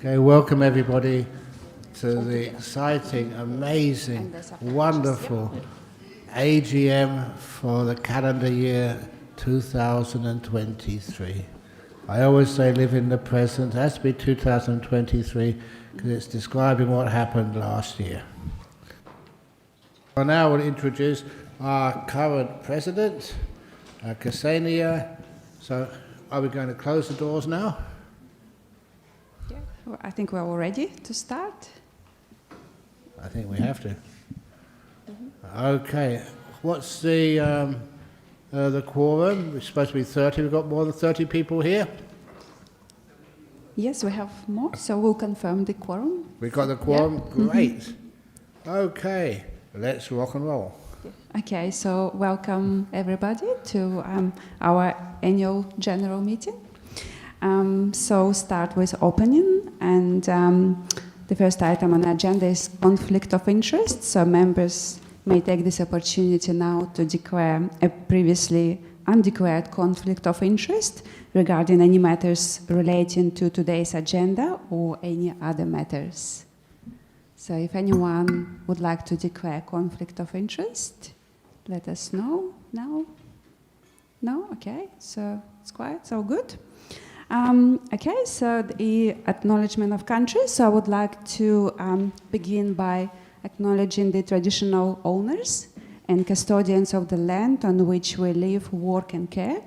Okay, welcome everybody to the exciting, amazing, wonderful AGM for the calendar year 2023. I always say live in the present. It has to be 2023 because it's describing what happened last year. Well, now we'll introduce our current president, Ksenia. So, are we going to close the doors now? Yeah, well, I think we're all ready to start. I think we have to. Okay, what's the quorum? It's supposed to be 30. We've got more than 30 people here. Yes, we have more, so we'll confirm the quorum. We've got the quorum? Yeah. Great. Okay, let's rock and roll. Okay, so welcome everybody to our annual general meeting. So start with opening, and the first item on the agenda is conflict of interest. So members may take this opportunity now to declare a previously undeclared conflict of interest regarding any matters relating to today's agenda or any other matters. So if anyone would like to declare conflict of interest, let us know now. No? Okay, so it's quiet, so good. Okay, so the acknowledgement of country. So I would like to begin by acknowledging the traditional owners and custodians of the land on which we live, work and care.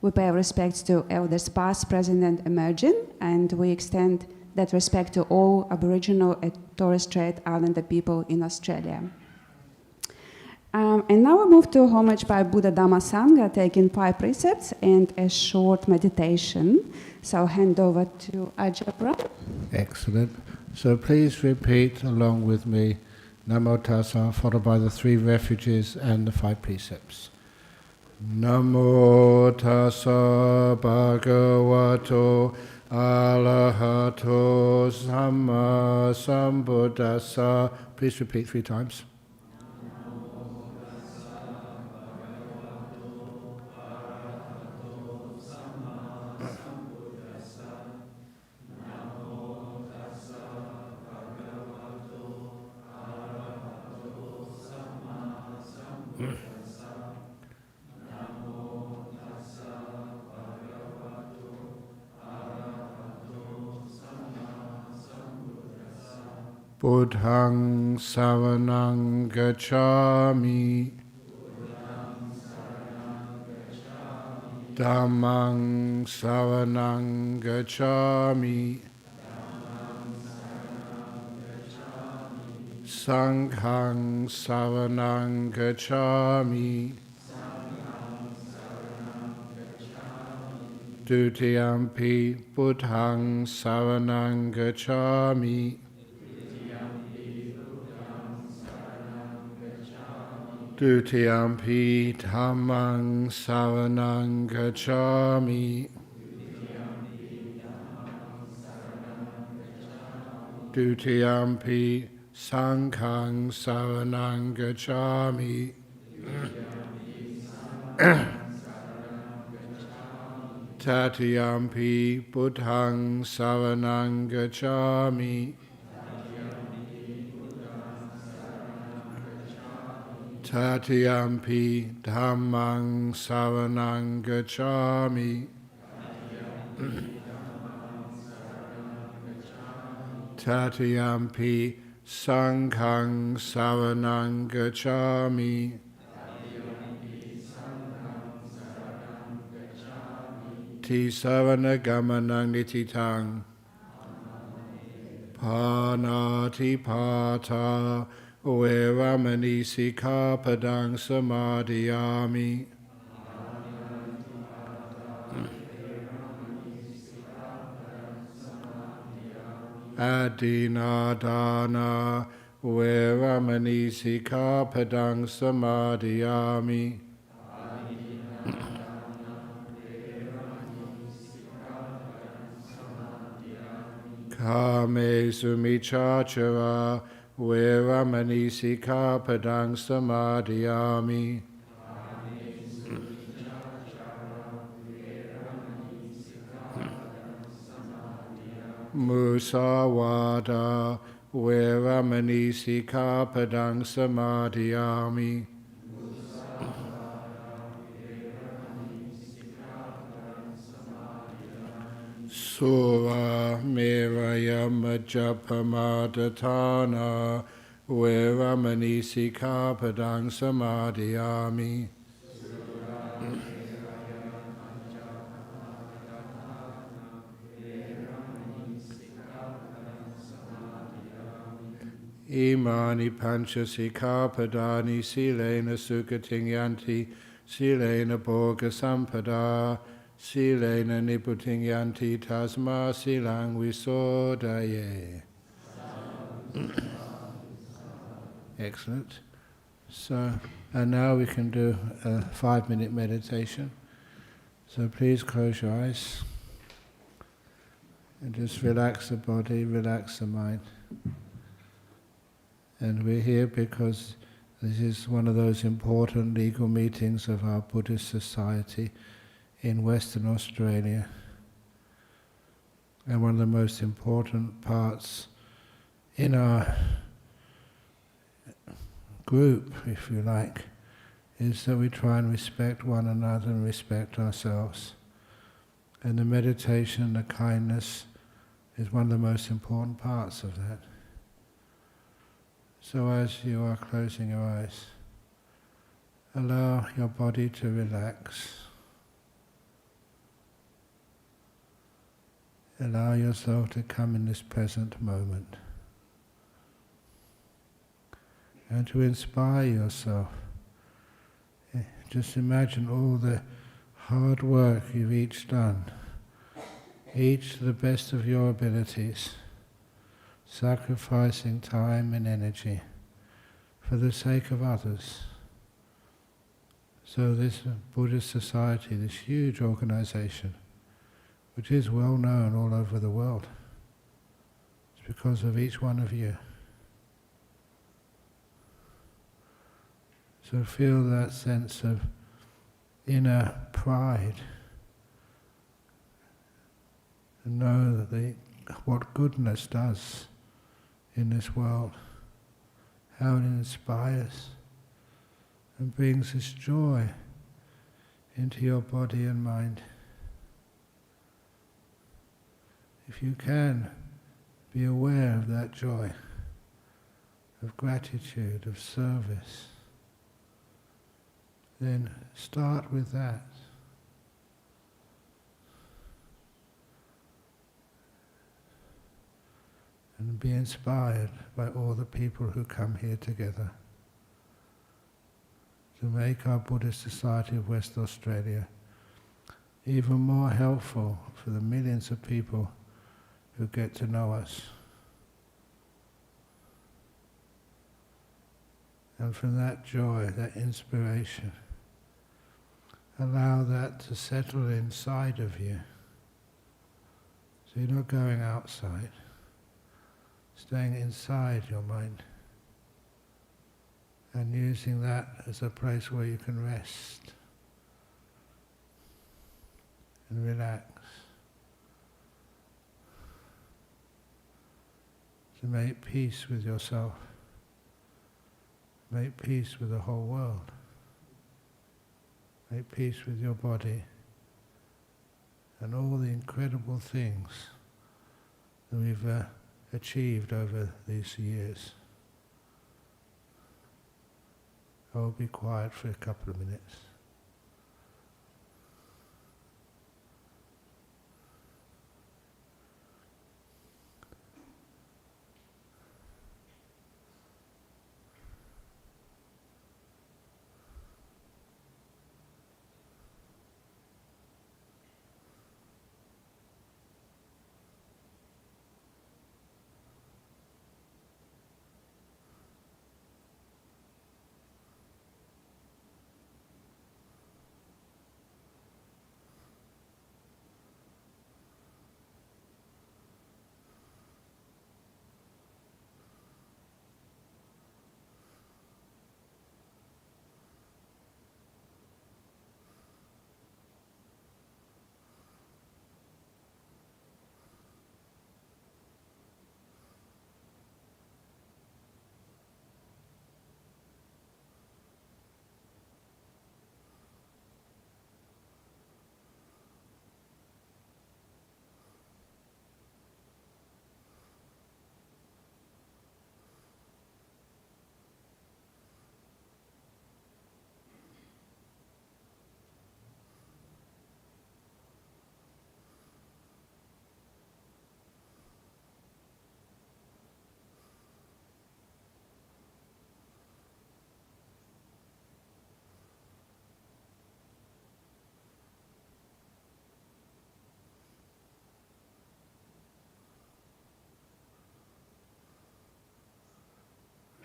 We pay respects to elders past, present and emerging, and we extend that respect to all Aboriginal and Torres Strait Islander people in Australia. And now we move to homage by Buddha Dhamma Sangha, taking 5 precepts and a short meditation. So I'll hand over to Ajapra. Excellent. So please repeat along with me, Namo Tassa, followed by the 3 refuges and the 5 precepts. Namo Tassa Bhagavato Arahato Samma Sambuddhassa. Please repeat 3 times. Buddhaṃ saranang gacchāmi. Dhammāṃ saranang gacchāmi. Sanghaṃ saranang gacchāmi. Dutiyampi Buddhaṃ saranang gacchāmi. Dutiyampi Dhammāṃ saranang gacchāmi. Dutiyampi Sanghaṃ saranang gacchāmi. Tatiyampi Buddhaṃ saranang gacchāmi. Tatiyampi Dhammāṃ saranang gacchāmi. Tatiyampi Sanghaṃ saranang gacchāmi. Tisarana-gamanang nititaṃ. Pāṇāti-pātā Veramani Sikkhapadang Samadhiyāmi. Adinādāna Veramani Sikkhapadang Samadhiyāmi. Kāmesu micchācara Veramani Sikkhapadang Samadhiyāmi. Musawada Veramani Sikkhapadang Samadhiyami. Sura Meraya Majapamadatana Veramani Sikkhapadang Samadhiyami. Imani pancha sikkhapadani silena sukhating yanti silena bhoga sampada silena niputing yanti tasma silang visodaye. Excellent. So, and now we can do a 5-minute meditation. So please close your eyes and just relax the body, relax the mind. And we're here because this is one of those important legal meetings of our Buddhist society in Western Australia. And one of the most important parts in our group, if you like, is that we try and respect one another and respect ourselves. And the meditation, the kindness, is one of the most important parts of that. So as you are closing your eyes, allow your body to relax. Allow yourself to come in this present moment. And to inspire yourself, just imagine all the hard work you've each done, each to the best of your abilities, sacrificing time and energy for the sake of others. So this Buddhist society, this huge organization, which is well known all over the world, it's because of each one of you. So feel that sense of inner pride and know that what goodness does in this world, how it inspires and brings this joy into your body and mind. If you can, be aware of that joy, of gratitude, of service, then start with that. And be inspired by all the people who come here together to make our Buddhist Society of West Australia even more helpful for the millions of people who get to know us. And from that joy, that inspiration, allow that to settle inside of you. So you're not going outside, staying inside your mind and using that as a place where you can rest and relax, to make peace with yourself, make peace with the whole world, make peace with your body and all the incredible things that we've achieved over these years. I will be quiet for a couple of minutes.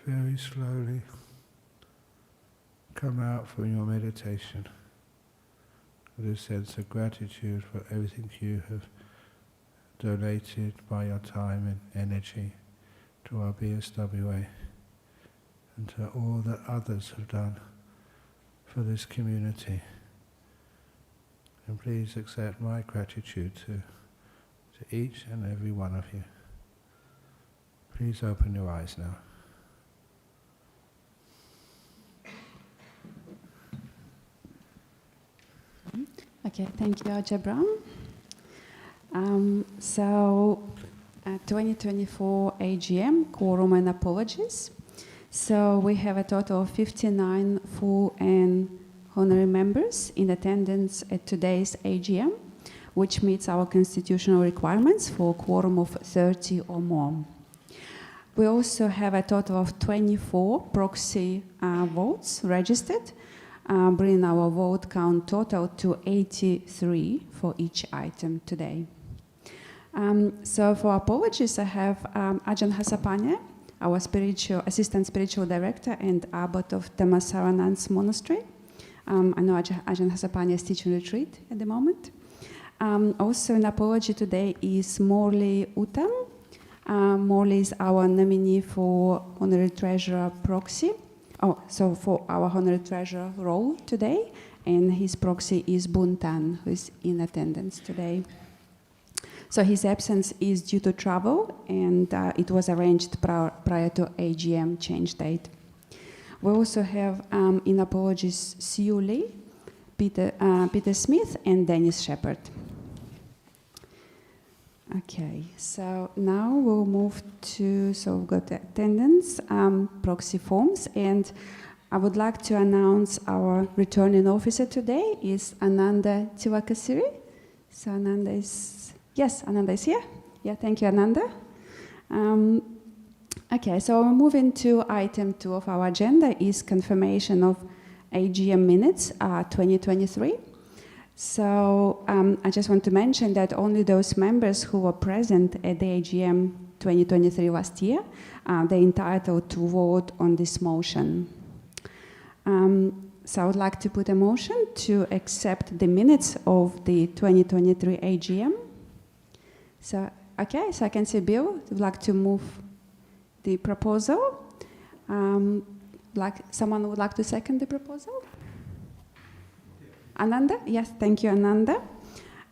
very slowly come out from your meditation with a sense of gratitude for everything you have donated by your time and energy to our BSWA and to all that others have done for this community. And please accept my gratitude to each and every one of you. Please open your eyes now. Okay, thank you, Ajahn Brahm. 2024 AGM, quorum and apologies. So we have a total of 59 full and honorary members in attendance at today's AGM, which meets our constitutional requirements for a quorum of 30 or more. We also have a total of 24 proxy votes registered, bringing our vote count total to 83 for each item today. So for apologies, I have Ajahn Hasapanya, our assistant spiritual director and abbot of Dhammasaranand's monastery. I know Ajahn Hasapanya is teaching retreat at the moment. Also an apology today is Morley Uttam. Morley is our nominee for honorary treasurer proxy. So for our honorary treasurer role today, and his proxy is Buntan, who is in attendance today. So his absence is due to travel, and it was arranged prior to AGM change date. We also have in apologies Siu Lee, Peter Smith, and Dennis Shepherd. Okay, so now we'll move to, so we've got the attendance, proxy forms, and I would like to announce our returning officer today is Ananda Tilakasiri. So Ananda is, yes, Ananda is here. Yeah, thank you, Ananda. Okay, so we're moving to item 2 of our agenda is confirmation of AGM minutes 2023. So I just want to mention that only those members who were present at the AGM 2023 last year, they're entitled to vote on this motion. So I would like to put a motion to accept the minutes of the 2023 AGM. So, okay, so I can see Bill would like to move the proposal. Someone would like to second the proposal? Ananda? Yes, thank you, Ananda.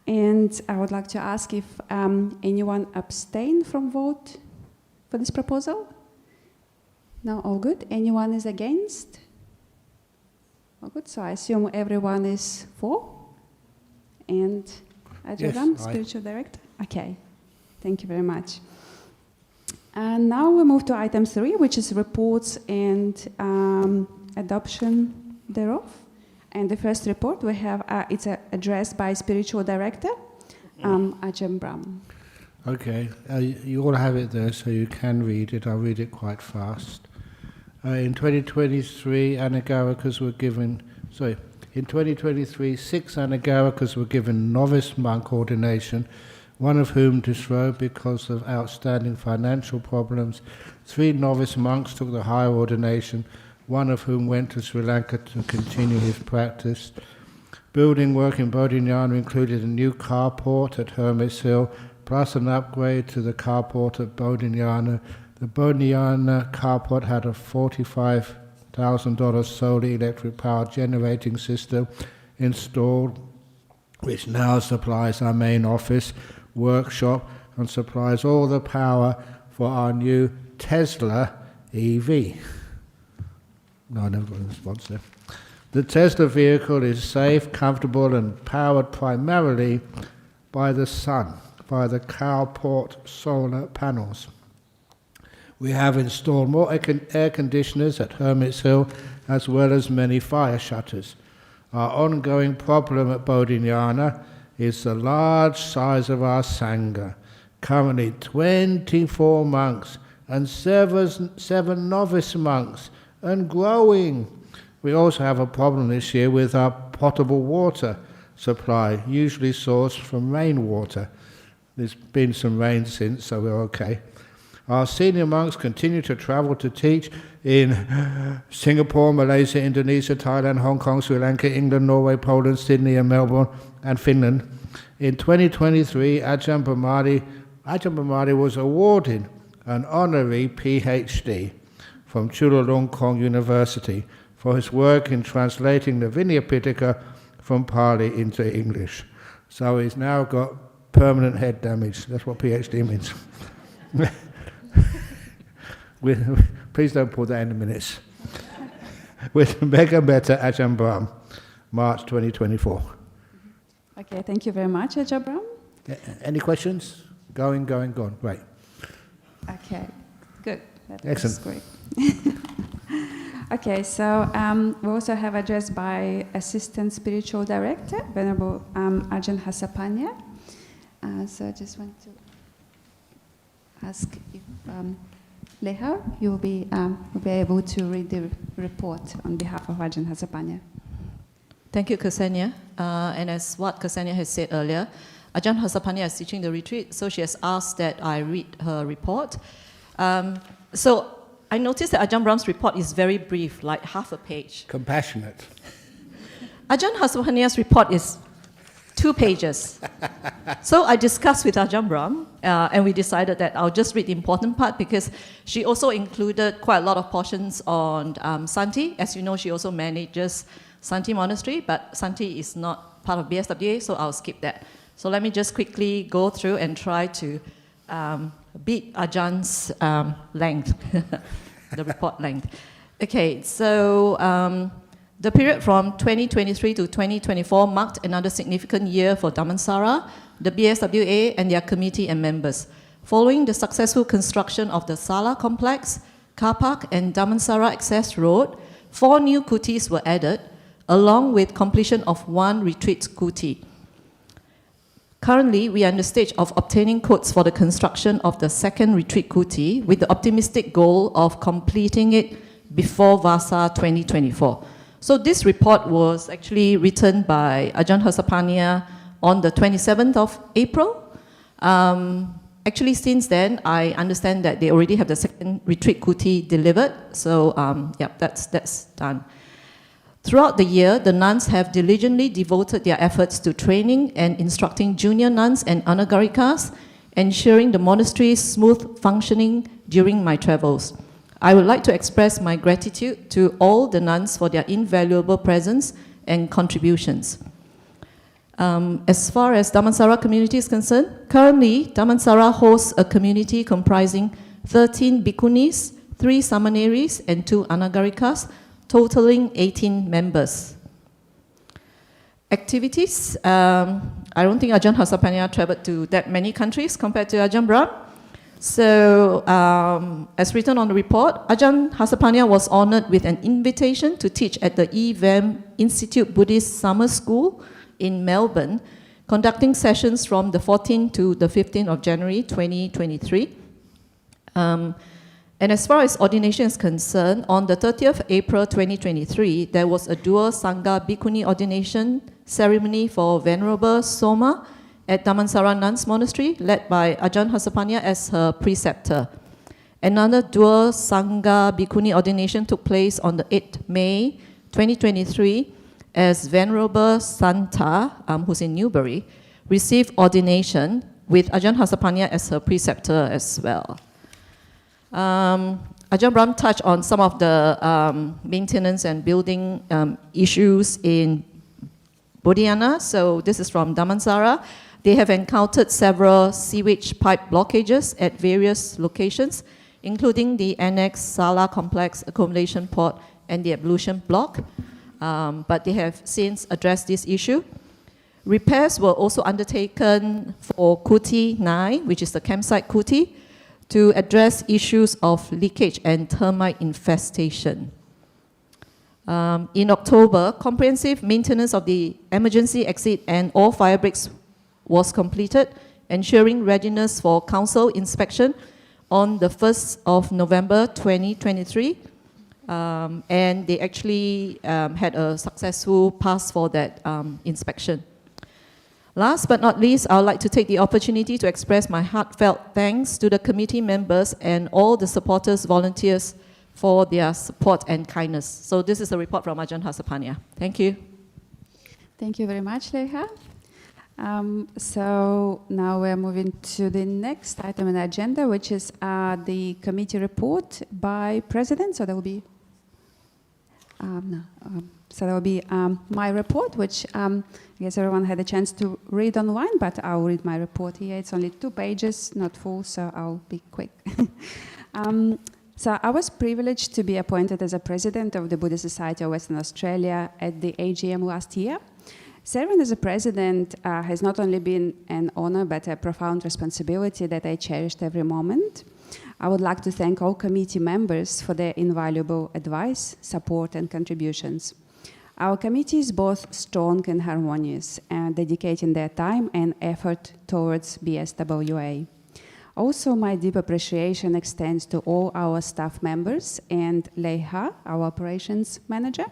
And I would like to ask if anyone abstained from vote for this proposal? No, all good. Anyone is against? All good. So I assume everyone is for? And Ajahn, yes, Spiritual Director? Okay, thank you very much. And now we move to item 3, which is reports and adoption thereof. And the first report we have, it's addressed by Spiritual Director, Ajahn Brahm. Okay, you all have it there, so you can read it. I'll read it quite fast. In 2023, Anagarikas were given, in 2023, 6 Anagarikas were given novice monk ordination, one of whom disrobed because of outstanding financial problems. 3 novice monks took the higher ordination, one of whom went to Sri Lanka to continue his practice. Building work in Bodhinyana included a new carport at Hermit's Hill, plus an upgrade to the carport at Bodhinyana. The Bodhinyana carport had a $45,000 solar electric power generating system installed, which now supplies our main office, workshop, and supplies all the power for our new Tesla EV. No, I never got a response there. The Tesla vehicle is safe, comfortable, and powered primarily by the sun, by the carport solar panels. We have installed more air conditioners at Hermit's Hill, as well as many fire shutters. Our ongoing problem at Bodhinyana is the large size of our Sangha. Currently 24 monks and 7 novice monks, and growing. We also have a problem this year with our potable water supply, usually sourced from rainwater. There's been some rain since, so we're okay. Our senior monks continue to travel to teach in Singapore, Malaysia, Indonesia, Thailand, Hong Kong, Sri Lanka, England, Norway, Poland, Sydney and Melbourne and Finland. In 2023, Ajahn Brahmadi was awarded an honorary PhD from Chulalongkorn University for his work in translating the Vinaya Pitaka from Pali into English. So he's now got permanent head damage. That's what PhD means. Please don't put that in the minutes. With Mega Metta Ajahn Brahm, March 2024. Okay, thank you very much, Ajahn Brahm. Any questions? Going, gone. Right. Okay, good. That Excellent. was great. Okay, so we also have address by Assistant Spiritual Director, Venerable Ajahn Hasapanya. So I just want to ask if Leha, you will be able to read the report on behalf of Ajahn Hasapanya. Thank you, Ksenia. And as what Ksenia has said earlier, Ajahn Hasapanya is teaching the retreat, so she has asked that I read her report. So I noticed that Ajahn Brahm's report is very brief, like half a page. Compassionate. Ajahn Hasapanya's report is 2 pages. So I discussed with Ajahn Brahm, and we decided that I'll just read the important part because she also included quite a lot of portions on Santi. As you know, she also manages Santi Monastery, but Santi is not part of BSWA, so I'll skip that. So let me just quickly go through and try to beat Ajahn's length, the report length. Okay, so the period from 2023 to 2024 marked another significant year for Dhammansara, the BSWA, and their committee and members. Following the successful construction of the Sala Complex, Car Park, and Dhammansara Access Road, 4 new kutis were added, along with completion of 1 retreat kuti. Currently, we are in the stage of obtaining quotes for the construction of the 2nd retreat kuti, with the optimistic goal of completing it before Vasa 2024. So this report was actually written by Ajahn Hasapanya on the 27th of April. Actually, since then, I understand that they already have the 2nd retreat kuti delivered. So, yeah, that's done. Throughout the year, the nuns have diligently devoted their efforts to training and instructing junior nuns and anagarikas, ensuring the monastery's smooth functioning during my travels. I would like to express my gratitude to all the nuns for their invaluable presence and contributions. As far as Dhammansara community is concerned, currently Dhammansara hosts a community comprising 13 bhikkhunis, 3 samaneris, and 2 anagarikas, totaling 18 members. Activities, I don't think Ajahn Hasapanya traveled to that many countries compared to Ajahn Brahm. So, as written on the report, Ajahn Hasapanya was honored with an invitation to teach at the EVAM Institute Buddhist Summer School in Melbourne, conducting sessions from the 14th to the 15th of January 2023. And as far as ordination is concerned, on the 30th April 2023, there was a dual Sangha Bhikkhuni ordination ceremony for Venerable Soma at Dhammansara Nuns Monastery, led by Ajahn Hasapanya as her preceptor. Another dual Sangha Bhikkhuni ordination took place on the 8th May 2023 as Venerable Santa, who's in Newbury, received ordination with Ajahn Hasapanya as her preceptor as well. Ajahn Brahm touched on some of the maintenance and building issues in Bodhiana. So this is from Dhammansara. They have encountered several sewage pipe blockages at various locations, including the annex Sala Complex accommodation port and the ablution block. But they have since addressed this issue. Repairs were also undertaken for Kuti 9, which is the campsite Kuti, to address issues of leakage and termite infestation. In October, comprehensive maintenance of the emergency exit and all fire breaks was completed, ensuring readiness for council inspection on the 1st of November 2023. And they actually had a successful pass for that inspection. Last but not least, I would like to take the opportunity to express my heartfelt thanks to the committee members and all the supporters, volunteers for their support and kindness. So this is a report from Ajahn Hasapanya. Thank you. Thank you very much, Leha. So now we're moving to the next item on the agenda, which is the committee report by President. So there will be my report, which I guess everyone had a chance to read online, but I'll read my report here. It's only 2 pages, not full, so I'll be quick. So I was privileged to be appointed as a president of the Buddhist Society of Western Australia at the AGM last year. Serving as a president has not only been an honor, but a profound responsibility that I cherished every moment. I would like to thank all committee members for their invaluable advice, support, and contributions. Our committee is both strong and harmonious, and dedicating their time and effort towards BSWA. Also, my deep appreciation extends to all our staff members and Leha, our operations manager,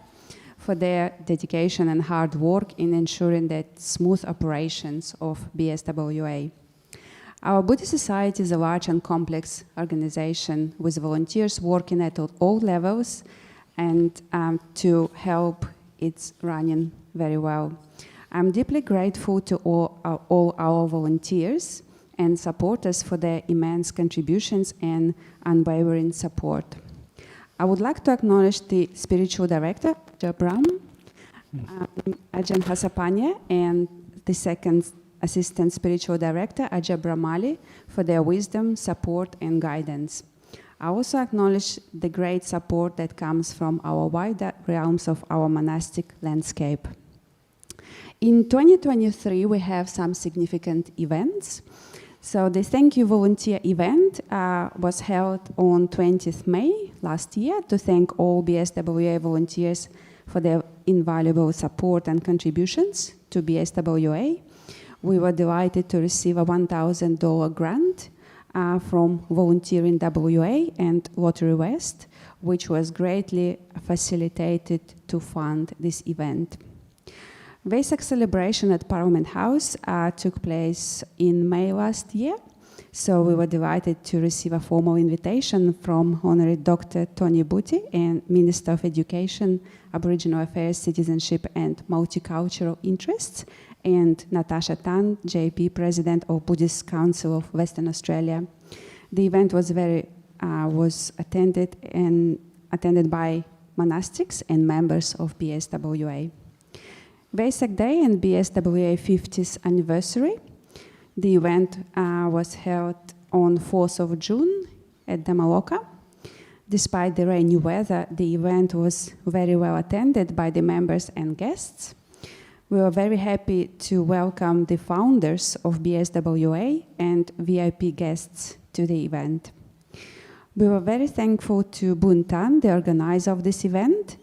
for their dedication and hard work in ensuring that smooth operations of BSWA. Our Buddhist Society is a large and complex organization with volunteers working at all levels and to help its running very well. I'm deeply grateful to all our volunteers and supporters for their immense contributions and unwavering support. I would like to acknowledge the spiritual director, Ajahn Hasapanya, and the second assistant spiritual director, Ajahn Brahmali, for their wisdom, support, and guidance. I also acknowledge the great support that comes from our wide realms of our monastic landscape. In 2023, we have some significant events. So the Thank You Volunteer event was held on 20th May last year to thank all BSWA volunteers for their invaluable support and contributions to BSWA. We were delighted to receive a $1,000 grant from Volunteering WA and Lottery West, which was greatly facilitated to fund this event. Vesak celebration at Parliament House took place in May last year, so we were delighted to receive a formal invitation from Honorary Dr. Tony Butty and Minister of Education, Aboriginal Affairs, Citizenship and Multicultural Interests, and Natasha Tan, JP, President of Buddhist Council of Western Australia. The event was attended by monastics and members of BSWA. Vesak Day and BSWA 50th anniversary. The event was held on 4th of June at Dhammaloka. Despite the rainy weather, the event was very well attended by the members and guests. We were very happy to welcome the founders of BSWA and VIP guests to the event. We were very thankful to Buntan, the organizer of this event,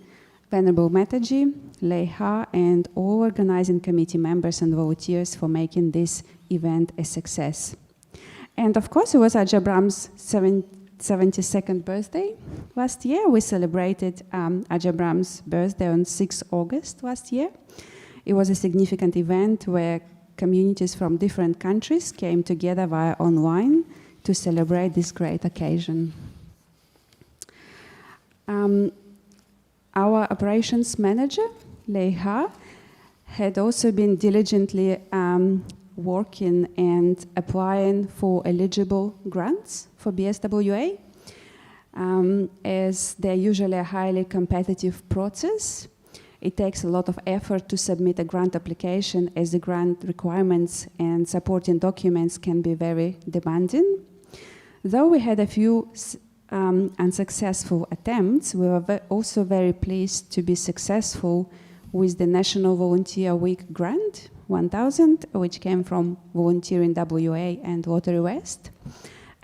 Venerable Mataji, Leha, and all organizing committee members and volunteers for making this event a success. And of course, it was Ajahn Brahm's 72nd birthday last year. We celebrated Ajahn Brahm's birthday on 6th August last year. It was a significant event where communities from different countries came together via online to celebrate this great occasion. Our operations manager, Leha, had also been diligently working and applying for eligible grants for BSWA, as they're usually a highly competitive process. It takes a lot of effort to submit a grant application, as the grant requirements and supporting documents can be very demanding. Though we had a few unsuccessful attempts, we were also very pleased to be successful with the National Volunteer Week grant, 1,000, which came from Volunteering WA and Lottery West.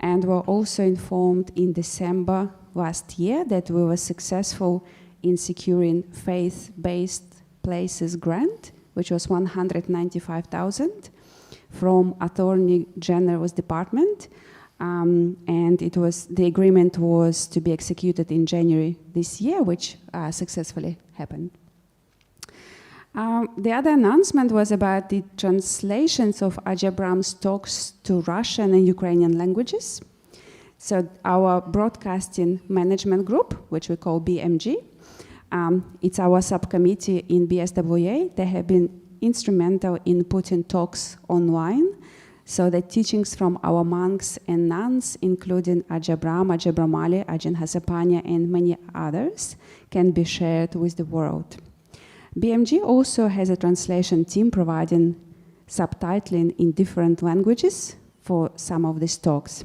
And were also informed in December last year that we were successful in securing faith-based places grant, which was 195,000 from Attorney General's Department. And the agreement was to be executed in January this year, which successfully happened. The other announcement was about the translations of Ajahn Brahm's talks to Russian and Ukrainian languages. So our broadcasting management group, which we call BMG, it's our subcommittee in BSWA. They have been instrumental in putting talks online, so the teachings from our monks and nuns, including Ajahn Brahm, Ajahn Brahmali, Ajahn Hasapanya, and many others, can be shared with the world. BMG also has a translation team providing subtitling in different languages for some of these talks.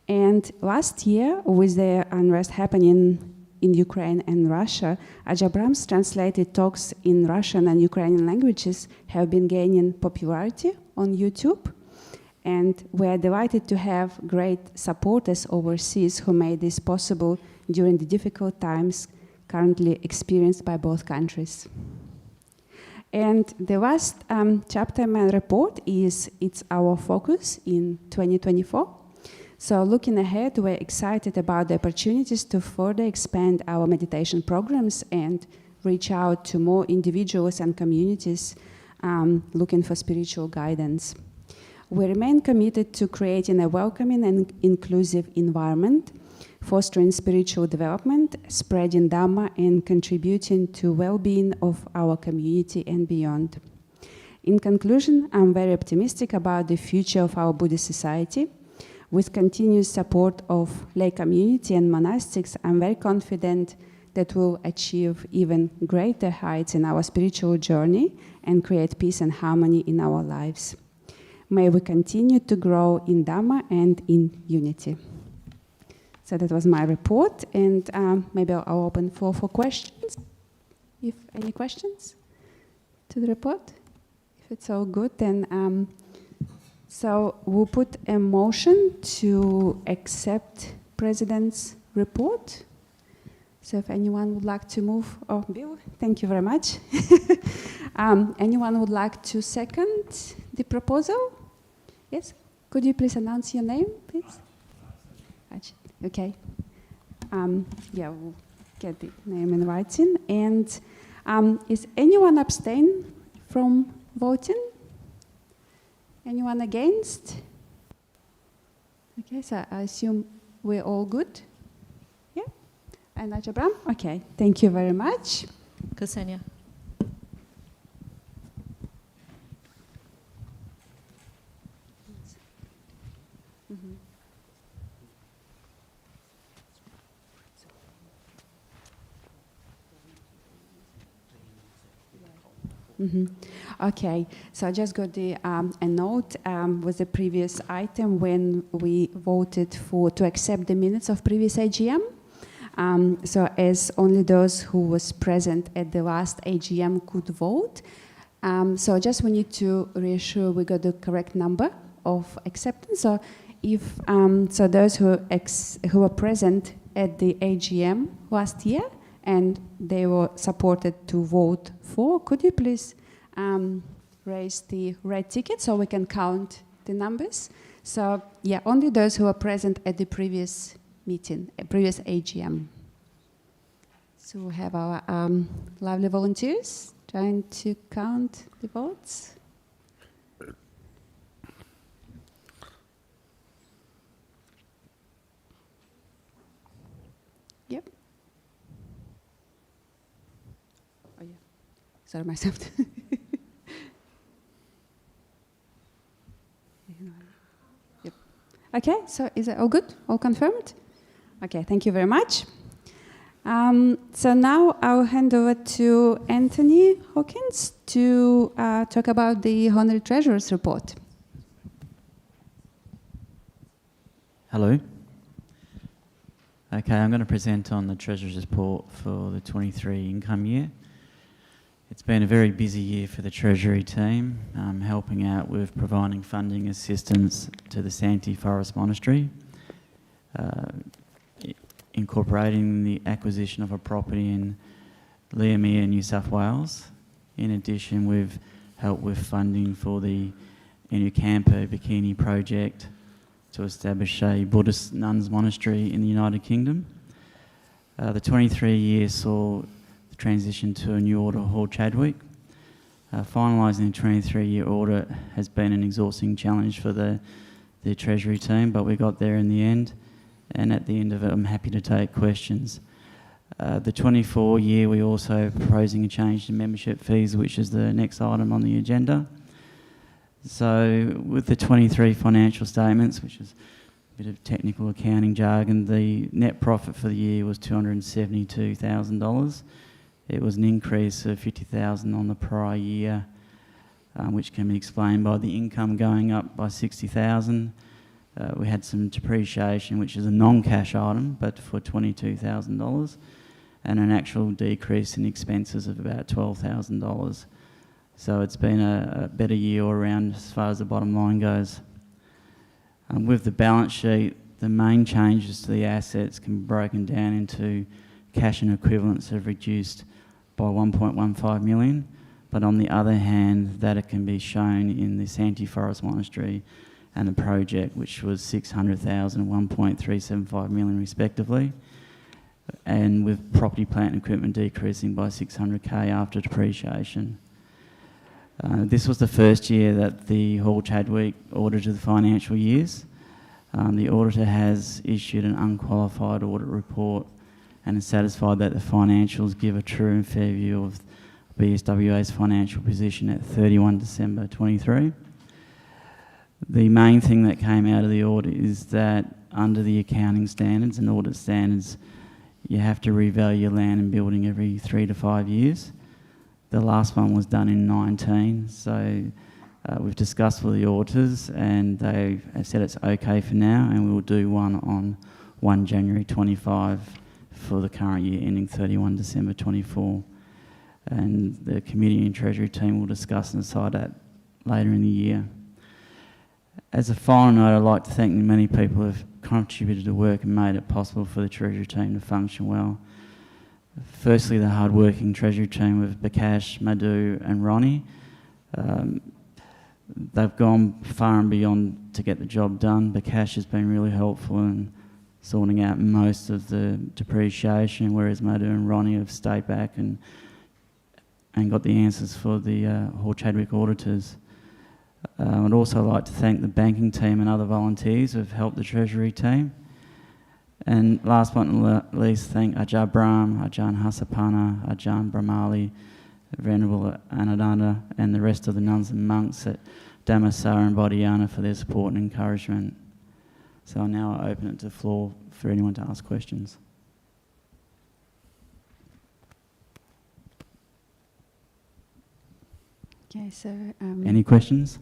And last year, with the unrest happening in Ukraine and Russia, Ajahn Brahm's translated talks in Russian and Ukrainian languages have been gaining popularity on YouTube. And we are delighted to have great supporters overseas who made this possible during the difficult times currently experienced by both countries. And the last chapter in my report is it's our focus in 2024. So looking ahead, we're excited about the opportunities to further expand our meditation programs and reach out to more individuals and communities looking for spiritual guidance. We remain committed to creating a welcoming and inclusive environment, fostering spiritual development, spreading Dhamma, and contributing to well-being of our community and beyond. In conclusion, I'm very optimistic about the future of our Buddhist society. With continuous support of lay community and monastics, I'm very confident that we'll achieve even greater heights in our spiritual journey and create peace and harmony in our lives. May we continue to grow in Dhamma and in unity. So that was my report, and maybe I'll open for questions. If any questions to the report? If it's all good, then so we'll put a motion to accept President's report. So if anyone would like to move, oh, Bill, thank you very much. Anyone would like to second the proposal? Yes? Could you please announce your name, please? Okay. Yeah, we'll get the name in writing. And is anyone abstain from voting? Anyone against? Okay, so I assume we're all good. Yeah? And Ajahn Brahm? Okay, thank you very much. Ksenia. Mm-hmm. Mm-hmm. Okay, so I just got the a note with the previous item when we voted to accept the minutes of previous AGM. So as only those who was present at the last AGM could vote. So just we need to reassure we got the correct number of acceptance. So if so those who were present at the AGM last year and they were supported to vote for, could you please raise the red ticket so we can count the numbers? So yeah, only those who were present at the previous meeting, previous AGM. So we have our lovely volunteers trying to count the votes. Yep. Oh yeah. Sorry, myself. Yep. Okay, so is it all good? All confirmed? Okay, thank you very much. So now I'll hand over to Anthony Hawkins to talk about the Honorary Treasurer's report. Hello. Okay, I'm going to present on the Treasurer's report for the 23 income year. It's been a very busy year for the Treasury team, helping out with providing funding assistance to the Santee Forest Monastery, incorporating the acquisition of a property in Liamere, New South Wales. In addition, we've helped with funding for the Inukampo Bikini project to establish a Buddhist nuns monastery in the United Kingdom. The 23 year saw the transition to a new order hall Chadwick, Finalising the 23-year audit has been an exhausting challenge for the Treasury team, but we got there in the end, and at the end of it I'm happy to take questions. The 24 year, we're also proposing a change to membership fees, which is the next item on the agenda. So with the 23 financial statements, which is a bit of technical accounting jargon, the net profit for the year was $272,000. It was an increase of $50,000 on the prior year, which can be explained by the income going up by $60,000. We had some depreciation, which is a non-cash item, but for $22,000, and an actual decrease in expenses of about $12,000. So it's been a better year all around as far as the bottom line goes. With the balance sheet, the main changes to the assets can be broken down into cash and equivalents have reduced by 1.15 million, but on the other hand, that it can be shown in the Santee Forest Monastery and the project, which was 600,000 and 1.375 million respectively, and with property, plant and equipment decreasing by 600k after depreciation. This was the first year that the Hall Chadwick audited the financial years. The auditor has issued an unqualified audit report and is satisfied that the financials give a true and fair view of BSWA's financial position at 31 December 23. The main thing that came out of the audit is that under the accounting standards and audit standards, you have to revalue your land and building every 3 to 5 years. The last one was done in 19, so we've discussed with the auditors and they have said it's okay for now, and we will do one on 1 January 25 for the current year ending 31 December 24. And the committee and treasury team will discuss and decide that later in the year. As a final note, I'd like to thank the many people who have contributed to work and made it possible for the treasury team to function well. Firstly, the hard-working treasury team with Bakash, Madhu and Ronnie. They've gone far and beyond to get the job done. Bakash has been really helpful in sorting out most of the depreciation, whereas Madhu and Ronnie have stayed back and got the answers for the Hall Chadwick auditors. I'd also like to thank the banking team and other volunteers who have helped the treasury team. And last but not least, thank Ajahn Brahm, Ajahn Hasapana, Ajahn Brahmali, Venerable Anandana, and the rest of the nuns and monks at Dhammasara and Bodhiana for their support and encouragement. So I'll now open it to the floor for anyone to ask questions. Okay, so... Any questions?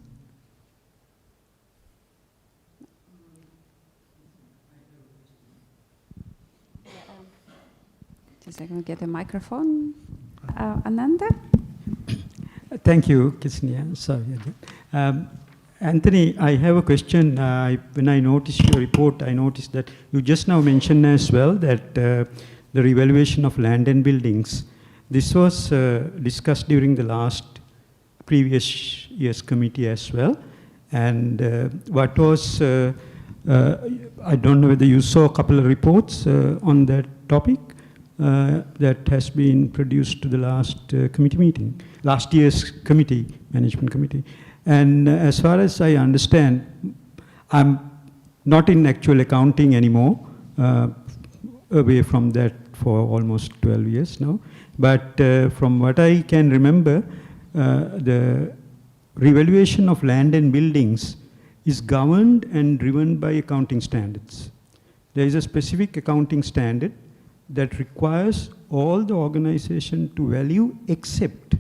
Just I'm going to get a microphone. Ananda? Thank you, Kisnia. Sorry again. Anthony, I have a question. When I noticed your report, I noticed that you just now mentioned as well that the revaluation of land and buildings, this was discussed during the previous year's committee as well. And what was, I don't know whether you saw a couple of reports on that topic that has been produced to the last committee meeting, last year's committee, management committee. And as far as I understand, I'm not in actual accounting anymore, away from that for almost 12 years now. But from what I can remember, the revaluation of land and buildings is governed and driven by accounting standards. There is a specific accounting standard that requires all the organization to value except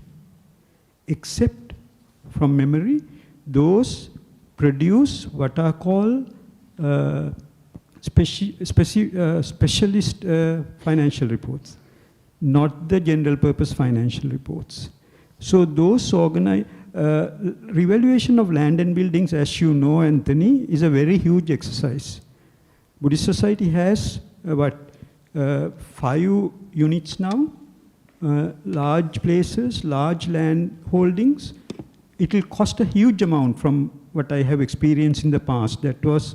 from memory, those produce what are called specialist financial reports, not the general purpose financial reports. So those revaluation of land and buildings, as you know, Anthony, is a very huge exercise. Buddhist Society has 5 units now, large places, large land holdings. It will cost a huge amount from what I have experienced in the past. That was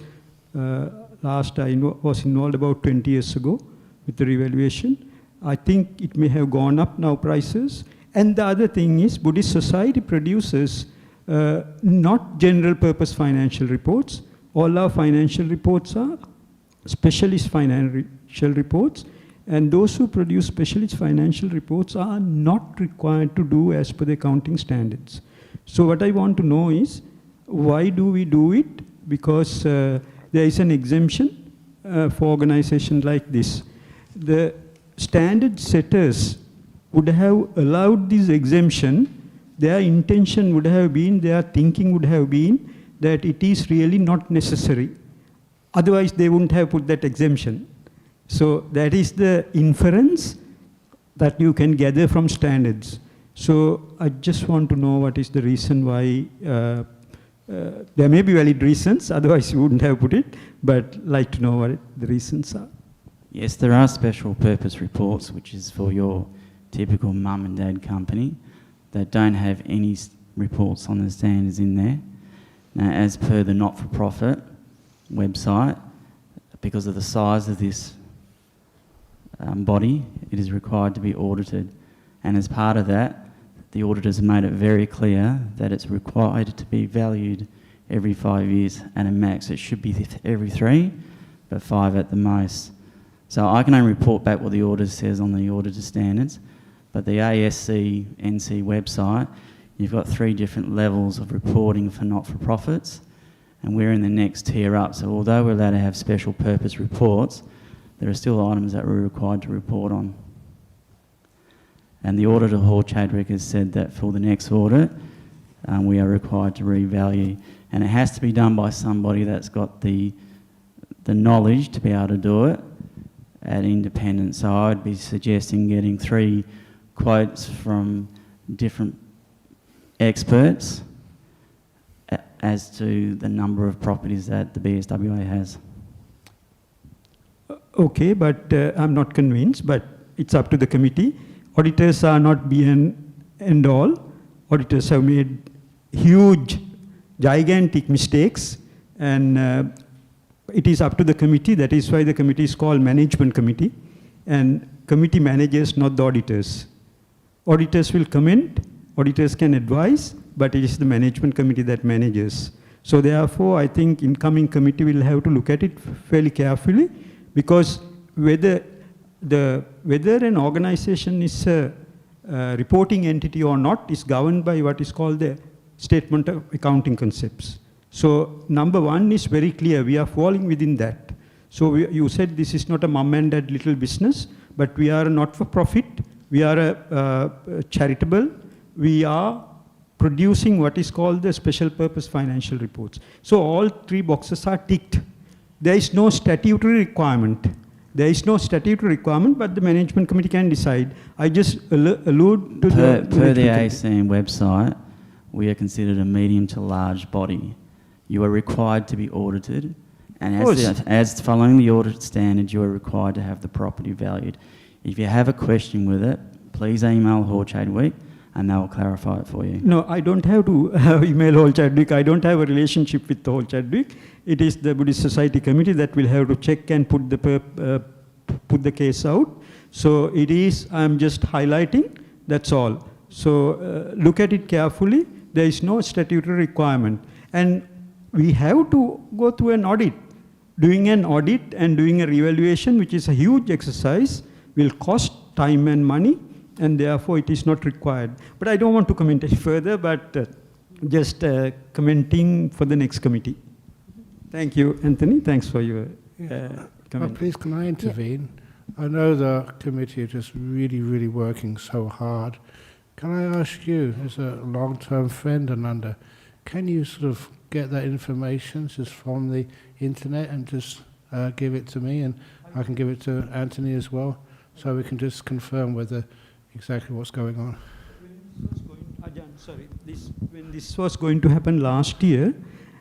last I was involved about 20 years ago with the revaluation. I think it may have gone up now, prices, And the other thing is, Buddhist society produces not general purpose financial reports. All our financial reports are specialist financial reports, and those who produce specialist financial reports are not required to do as per the accounting standards. So what I want to know is, why do we do it? Because there is an exemption for organizations like this. The standard setters would have allowed this exemption. Their intention would have been, their thinking would have been that it is really not necessary. Otherwise, they wouldn't have put that exemption. So that is the inference that you can gather from standards. So I just want to know what is the reason why, there may be valid reasons, otherwise you wouldn't have put it, but like to know what the reasons are. Yes, there are special purpose reports, which is for your typical mum and dad company that don't have any reports on the standards in there. Now, as per the not-for-profit website, because of the size of this body, it is required to be audited. And as part of that, the auditors made it very clear that it's required to be valued every 5 years at a max. It should be every 3, but 5 at the most. So I can only report back what the auditor says on the auditor standards, but the ASC NC website, you've got 3 different levels of reporting for not-for-profits, and we're in the next tier up. So although we're allowed to have special purpose reports, there are still items that we're required to report on. And the auditor, Hall Chadwick, has said that for the next audit, we are required to revalue. And it has to be done by somebody that's got the knowledge to be able to do it at independence. So I would be suggesting getting 3 quotes from different experts as to the number of properties that the BSWA has. Okay, but I'm not convinced, but it's up to the committee. Auditors are not be and all. Auditors have made huge, gigantic mistakes, and it is up to the committee. That is why the committee is called management committee, and committee manages, not the auditors. Auditors will comment, auditors can advise, but it is the management committee that manages. So therefore, I think incoming committee will have to look at it fairly carefully, because whether an organization is a reporting entity or not is governed by what is called the statement of accounting concepts. So number 1 is very clear, we are falling within that. So you said this is not a mum and dad little business, but we are a not-for-profit, we are a charitable, we are producing what is called the special purpose financial reports. So all 3 boxes are ticked. There is no statutory requirement. There is no statutory requirement, but the management committee can decide. I just allude to Per the ACM website, we are considered a medium to large body. You are required to be audited, and as following the audit standards, you are required to have the property valued. If you have a question with it, please email Hall Chadwick, and they will clarify it for you. No, I don't have to email Hall Chadwick. I don't have a relationship with Hall Chadwick. It is the Buddhist Society committee that will have to check and put the case out. So it is, I'm just highlighting, that's all. So look at it carefully. There is no statutory requirement. And we have to go through an audit. Doing an audit and doing a revaluation, which is a huge exercise, will cost time and money, and therefore it is not required. But I don't want to comment any further, but just commenting for the next committee. Thank you, Anthony. Thanks for your comment. Please, can I intervene? Yeah. I know the committee are just really working so hard. Can I ask you, as a long-term friend and under, can you sort of get that information just from the internet and just give it to me, and I can give it to Anthony as well, so we can just confirm whether exactly what's going on? When this was going to happen last year,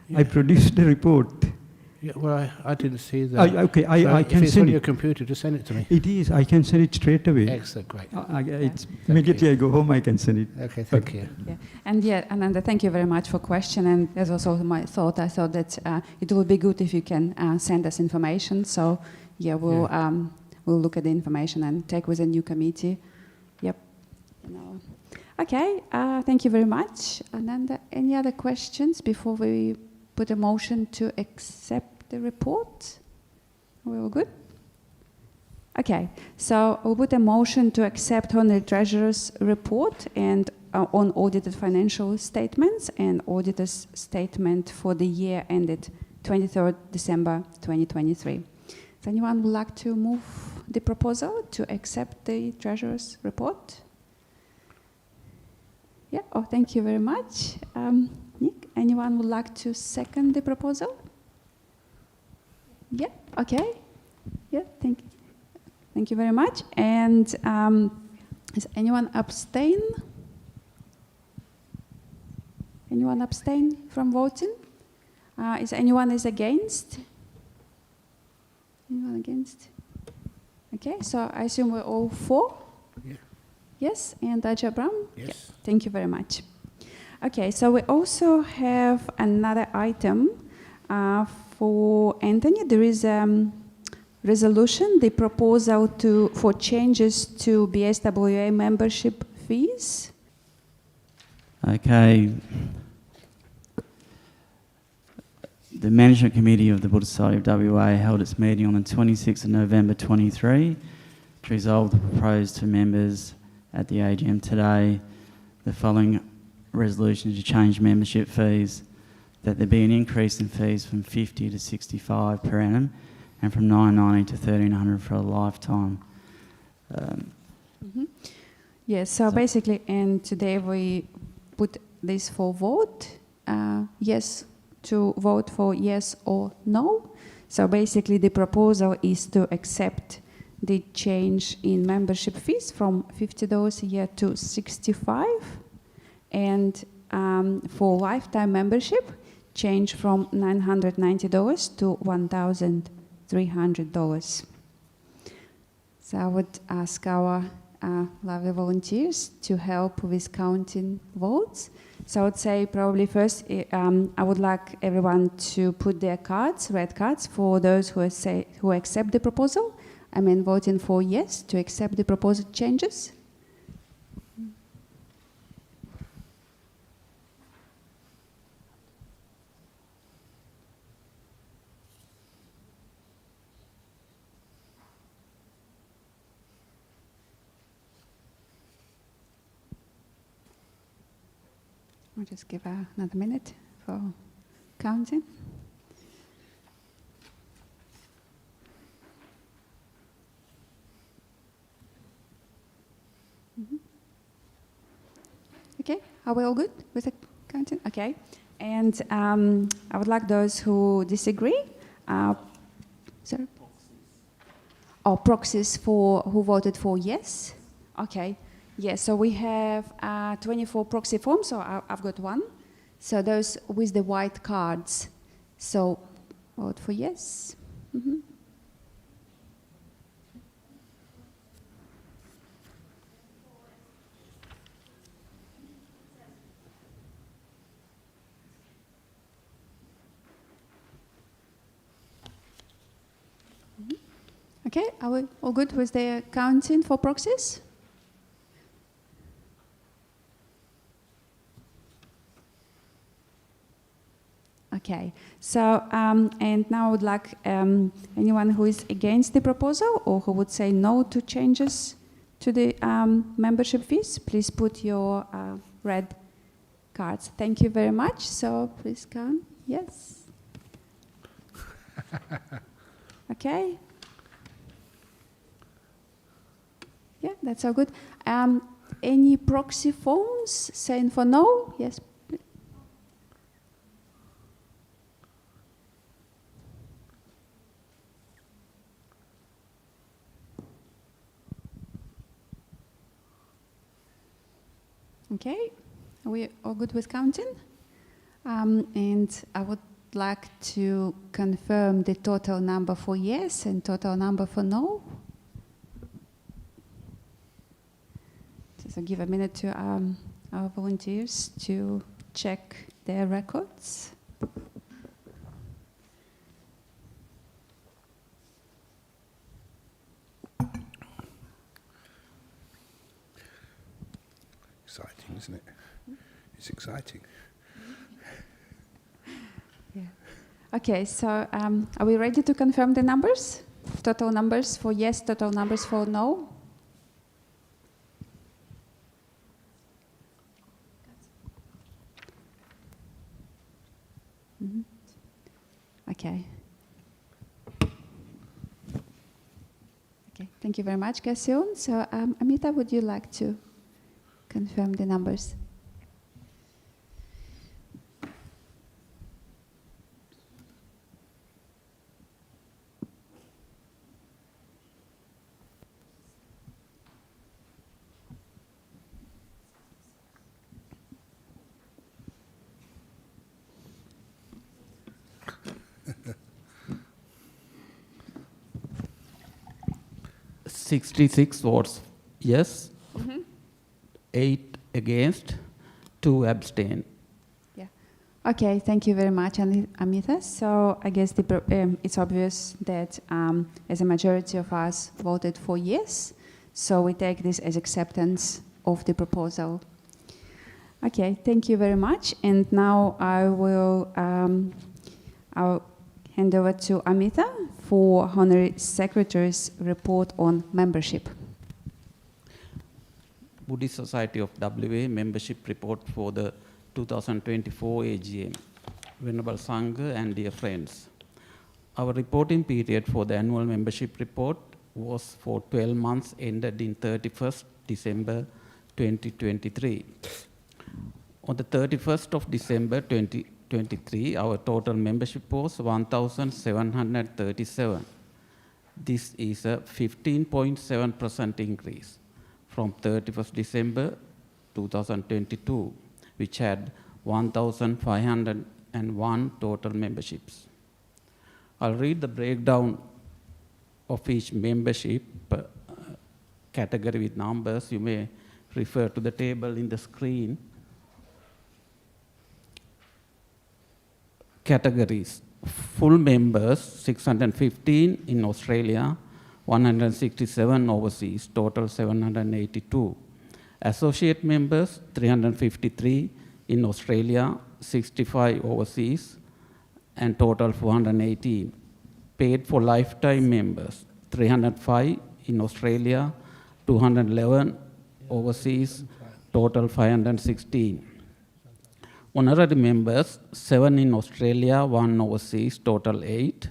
yeah. I produced a report. Yeah, well, I didn't see that. Okay, so I can if it's send on your it. Computer, just send it to me. It is. I can send it straight away. Excellent, great. Immediately I go home, I can send it. Okay, thank you. Yeah. And yeah, Ananda, thank you very much for question. And that's also my thought. I thought that it would be good if you can send us information. So yeah, we'll look at the information and take with a new committee. Yep. Okay, thank you very much. Ananda, any other questions before we put a motion to accept the report? Are we all good? Okay, so we'll put a motion to accept Honorary Treasurer's report and on audited financial statements and auditor's statement for the year ended 23rd December 2023. Does anyone would like to move the proposal to accept the Treasurer's report? Yeah, oh, thank you very much. Nick, anyone would like to second the proposal? Yeah, okay. Yeah, thank you. Thank you very much. And is anyone abstain? Anyone abstain from voting? Is anyone against? Anyone against? Okay, so I assume we're all for? Yeah. Yes, and Ajay Brown? Yes. Yeah, thank you very much. Okay, so we also have another item for Anthony. There is resolution, the proposal for changes to BSWA membership fees. Okay. The Management Committee of the Buddhist Society of WA held its meeting on the 26th of November 23 to resolve the proposed to members at the AGM today the following resolution to change membership fees, that there be an increase in fees from 50 to 65 per annum and from $9.90 to $1,300 for a lifetime. Yes, so basically, and today we put this for vote, yes, to vote for yes or no. So basically the proposal is to accept the change in membership fees from $50 a year to 65, and for lifetime membership, change from $990 to $1,300. So I would ask our lovely volunteers to help with counting votes. So I would say probably first, I would like everyone to put their cards, red cards, for those who accept the proposal. I mean, voting for yes to accept the proposed changes. I'll just give another minute for counting. Okay, are we all good with the counting? Okay, and I would like those who disagree. Sorry. Oh, proxies for who voted for yes. Okay. Yes, so we have 24 proxy forms, so I've got one. So those with the white cards, so vote for yes. Mm-hmm. Okay, are we all good with the counting for proxies? Okay, so and now I would like anyone who is against the proposal or who would say no to changes to the membership fees, please put your red cards. Thank you very much. So please count. Yes. Okay. Yeah, that's all good. Any proxy forms saying for no? Yes. Okay, are we all good with counting? And I would like to confirm the total number for yes and total number for no. So give a minute to our volunteers to check their records. Exciting, isn't it? It's exciting. Yeah. Okay, so are we ready to confirm the numbers? Total numbers for yes, total numbers for no? Mhm. Okay. Okay, thank you very much, Gassion. So, Amita, would you like to confirm the numbers? $66 votes yes, 8 against, 2 abstain. Yeah. Okay, thank you very much, Amita. So I guess it's obvious that as a majority of us voted for yes, so we take this as acceptance of the proposal. Okay, thank you very much. And now I'll hand over to Amita for Honorary Secretary's report on membership. Buddhist Society of WA membership report for the 2024 AGM. Venerable Sangha and dear friends, our reporting period for the annual membership report was for 12 months ended in 31st December 2023. On the 31st of December 2023, our total membership was 1,737. This is a 15.7% increase from 31st December 2022, which had 1,501 total memberships. I'll read the breakdown of each membership category with numbers. You may refer to the table in the screen. Categories: full members 615 in Australia, 167 overseas, total 782. Associate members 353 in Australia, 65 overseas, and total 418. Paid for lifetime members 305 in Australia, 211 overseas, total 516. Honorary members 7 in Australia, 1 overseas, total 8.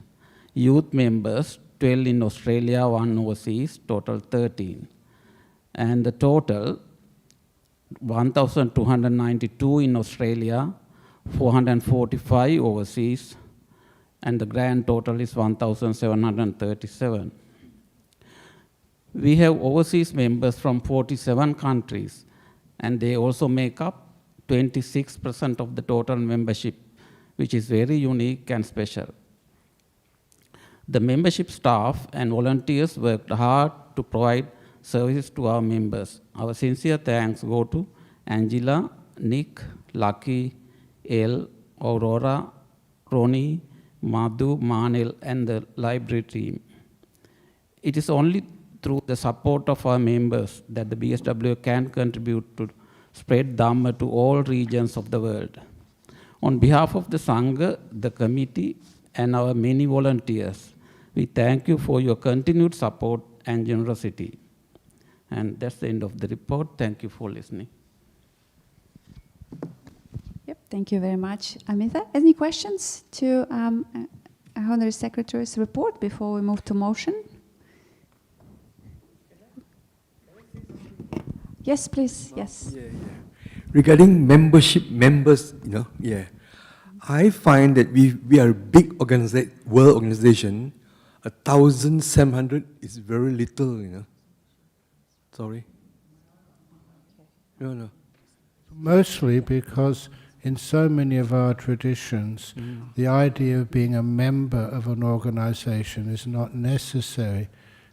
Youth members 12 in Australia, 1 overseas, total 13. And the total 1,292 in Australia, 445 overseas, and the grand total is 1,737. We have overseas members from 47 countries, and they also make up 26% of the total membership, which is very unique and special. The membership staff and volunteers worked hard to provide services to our members. Our sincere thanks go to Angela, Nick, Lucky, Elle, Aurora, Ronnie, Madhu, Manil, and the library team. It is only through the support of our members that the BSW can contribute to spread Dhamma to all regions of the world. On behalf of the Sangha, the committee, and our many volunteers, we thank you for your continued support and generosity. And that's the end of the report. Thank you for listening. Yep, thank you very much, Amita. Any questions to Honorary Secretary's report before we move to motion? Yes, please. Yes. Yeah. Regarding membership members, I find that we are a big world organization. 1,700 is very little, Sorry. No. Mostly because in so many of our traditions, the idea of being a member of an organization is not necessary.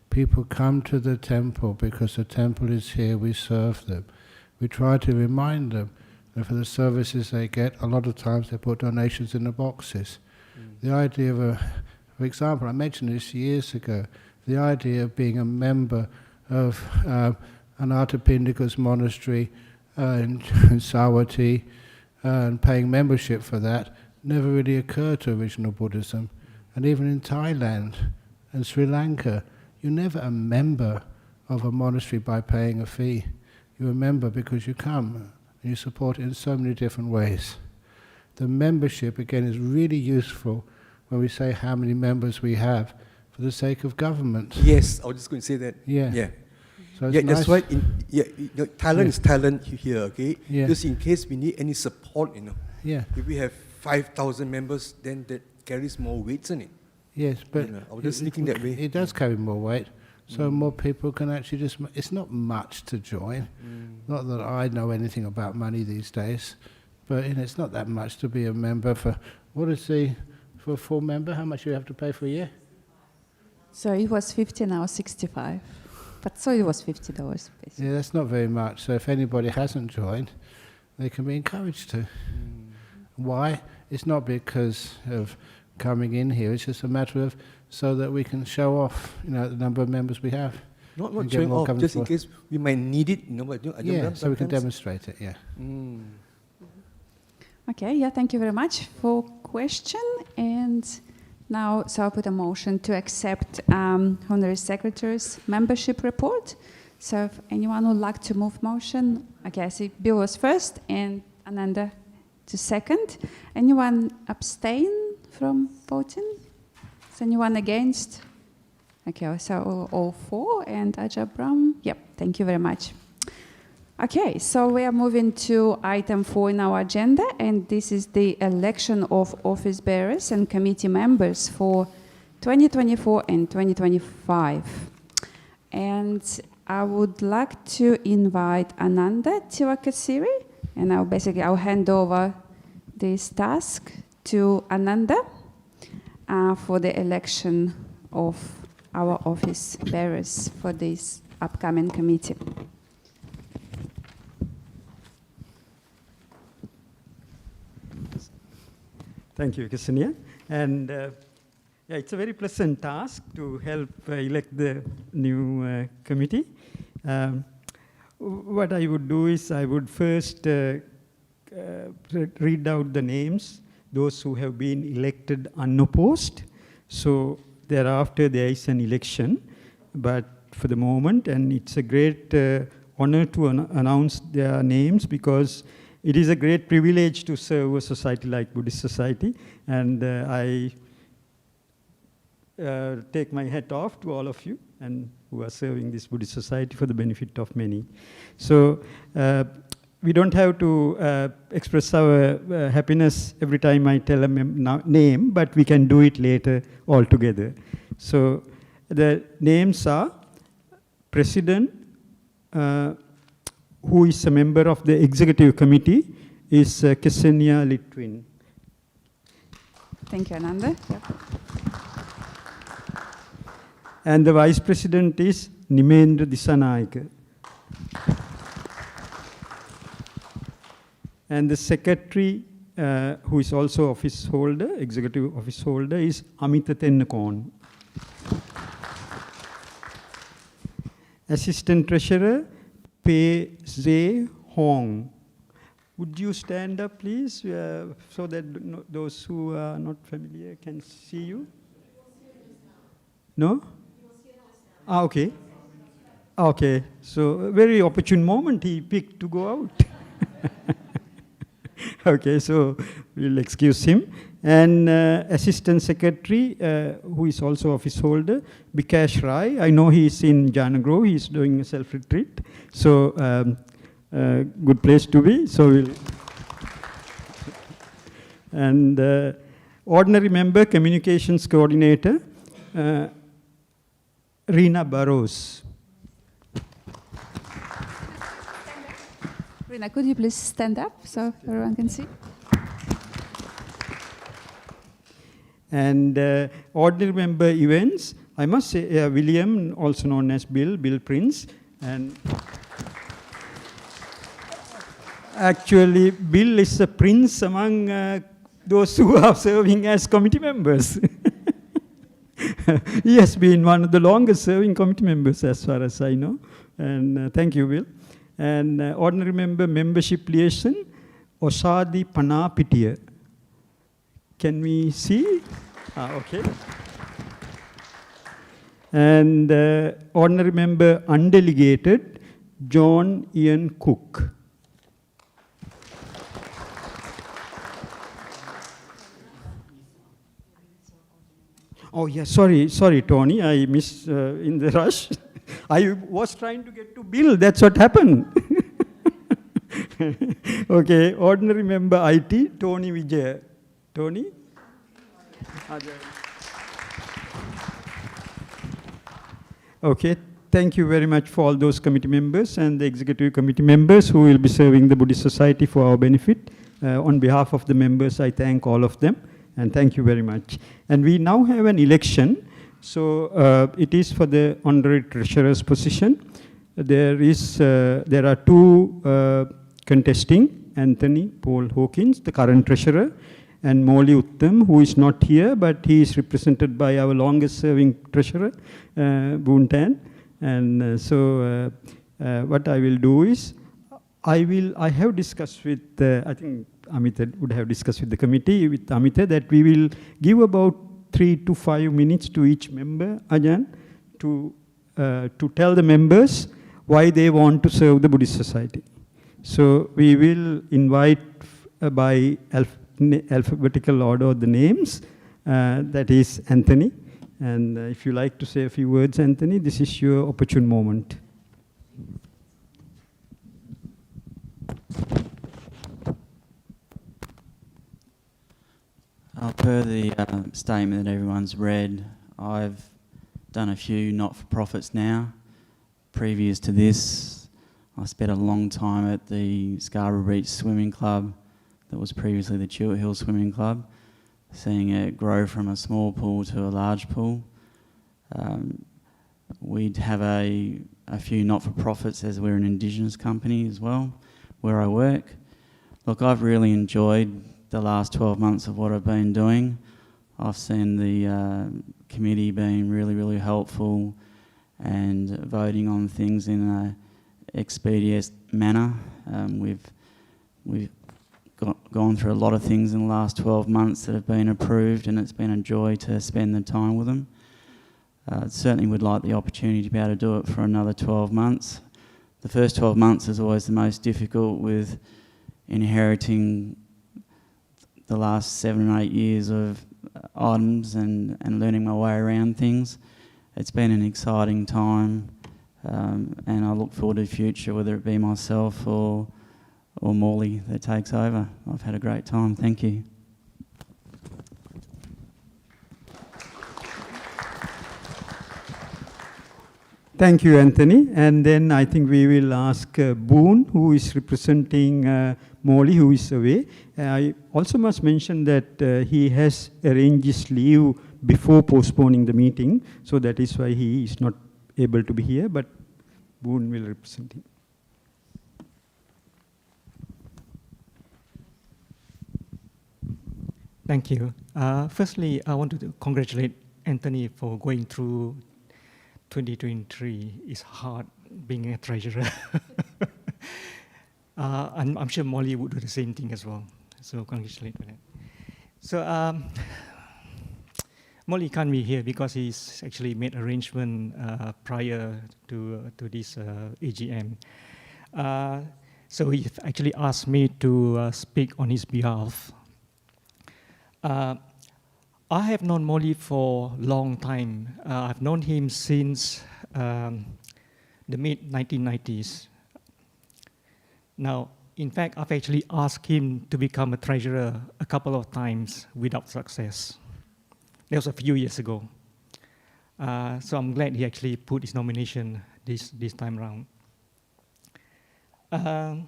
People come to the temple because the temple is here, we serve them. We try to remind them that for the services they get, a lot of times they put donations in the boxes. The idea of for example, I mentioned this years ago, the idea of being a member of Anathapindika's monastery and Sawati and paying membership for that never really occurred to original Buddhism. And even in Thailand and Sri Lanka, you're never a member of a monastery by paying a fee. You're a member because you come and you support it in so many different ways. The membership, again, is really useful when we say how many members we have for the sake of government. Yes, I was just going to say that. Yeah. Yeah. So it's Yeah, nice. that's why Thailand is Thailand here, okay? Yeah. Just in case we need any support, Yeah. if we have 5,000 members, then that carries more weight, isn't it? Yes, but I was just thinking that way. it does carry more weight, so more people can actually just. It's not much to join. Not that I know anything about money these days, but it's not that much to be a member for. What is for a full member? How much you have to pay for a year? So it was 50, now 65. But so it was $50 basically. Yeah, that's not very much. So if anybody hasn't joined, they can be encouraged to. Why? It's not because of coming in here. It's just a matter of so that we can show off, the number of members we have. Not and get showing more off, coming just in forward. case we might need it, but I don't Yeah, know, so we can sometimes. demonstrate it. Yeah. Okay, yeah, thank you very much for question. And now, so I'll put a motion to accept Honorary Secretary's membership report. So if anyone would like to move motion, okay, I see Bill was first and Ananda to second. Anyone abstain from voting? Is anyone against? Okay, so all four and Ajabram? Yep, thank you very much. Okay, so we are moving to item 4 in our agenda, and this is the election of office bearers and committee members for 2024 and 2025. And I would like to invite Ananda Tiwakasiri, and I'll hand over this task to Ananda for the election of our office bearers for this upcoming committee. Thank you, Ksenia. And it's a very pleasant task to help elect the new committee. What I would do is I would first read out the names, those who have been elected unopposed. So thereafter there is an election, but for the moment, and it's a great honor to announce their names because it is a great privilege to serve a society like Buddhist Society, and I take my hat off to all of you and who are serving this Buddhist Society for the benefit of many. So we don't have to express our happiness every time I tell a name, but we can do it later all together. So the names are President, who is a member of the executive committee, is Ksenia Litwin. Thank you, Ananda. Yep. And the vice president is Nimendra Disanayake. And the secretary, who is also office holder, executive office holder, is Amita Tennakon. Assistant treasurer, Pei Zhe Hong. Would you stand up, please, so that those who are not familiar can see you? No? Ah, okay. Okay, so a very opportune moment he picked to go out. Okay, so we'll excuse him. And assistant secretary, who is also office holder, Bikash Rai. I know he's in Jana Grove, he's doing a self-retreat. So good place to be. So we'll and ordinary member, communications coordinator, Rina Barros. Rina, could you please stand up so everyone can see? And ordinary member events, I must say William, also known as Bill Prince. And actually, Bill is a prince among those who are serving as committee members. He has been one of the longest serving committee members as far as I know. And thank you, Bill. And ordinary member membership liaison, Osadi Panapitiya. Can we see? Okay. And ordinary member undelegated, John Ian Cook. Oh, yeah, sorry, Tony, I missed in the rush. I was trying to get to Bill, that's what happened. Okay, ordinary member IT, Tony Vijay. Tony? Okay, thank you very much for all those committee members and the executive committee members who will be serving the Buddhist Society for our benefit. On behalf of the members, I thank all of them. And thank you very much. And we now have an election. So it is for the honorary treasurer's position. There are two contesting, Anthony Paul Hawkins, the current treasurer, and Molly Uttam, who is not here, but he is represented by our longest serving treasurer, Boon Tan. And so what I will do is, I have discussed with, I think Amita would have discussed with the committee, with Amita, that we will give about 3 to 5 minutes to each member, Ajahn, to tell the members why they want to serve the Buddhist Society. So we will invite by alphabetical order of the names, that is Anthony. And if you like to say a few words, Anthony, this is your opportune moment. Per the statement that everyone's read, I've done a few not-for-profits now. Previous to this, I spent a long time at the Scarborough Beach Swimming Club that was previously the Chewett Hill Swimming Club, seeing it grow from a small pool to a large pool. We'd have a few not-for-profits as we're an Indigenous company as well, where I work. Look, I've really enjoyed the last 12 months of what I've been doing. I've seen the committee being really, really helpful and voting on things in an expeditious manner. We've gone through a lot of things in the last 12 months that have been approved, and it's been a joy to spend the time with them. Certainly would like the opportunity to be able to do it for another 12 months. The first 12 months is always the most difficult, with inheriting the last 7 or 8 years of items and learning my way around things. It's been an exciting time, and I look forward to the future, whether it be myself or Morley that takes over. I've had a great time. Thank you. Thank you, Anthony. And then I think we will ask Boon, who is representing Molly, who is away. I also must mention that he has arranged his leave before postponing the meeting, so that is why he is not able to be here, but Boon will represent him. Thank you. Firstly, I want to congratulate Anthony for going through 2023. It's hard being a treasurer. I'm sure Molly would do the same thing as well. So congratulate for that. So Molly can't be here because he's actually made arrangement prior to this AGM. So he actually asked me to speak on his behalf. I have known Molly for a long time. I've known him since the mid-1990s. Now, in fact, I've actually asked him to become a treasurer a couple of times without success. That was a few years ago. So I'm glad he actually put his nomination this time around. I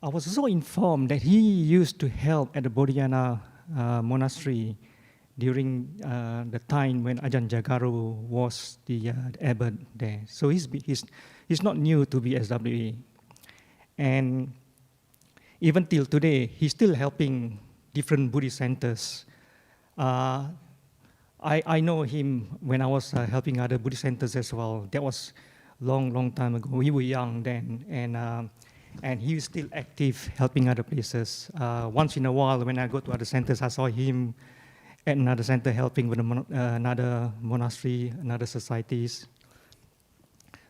was also informed that he used to help at the Bodhiana monastery during the time when Ajahn Jagaru was the abbot there. So he's not new to BSWA. And even till today, he's still helping different Buddhist centers. I know him when I was helping other Buddhist centers as well. That was long time ago. We were young then, and he was still active helping other places. Once in a while, when I go to other centers, I saw him at another center helping with another monastery, another societies.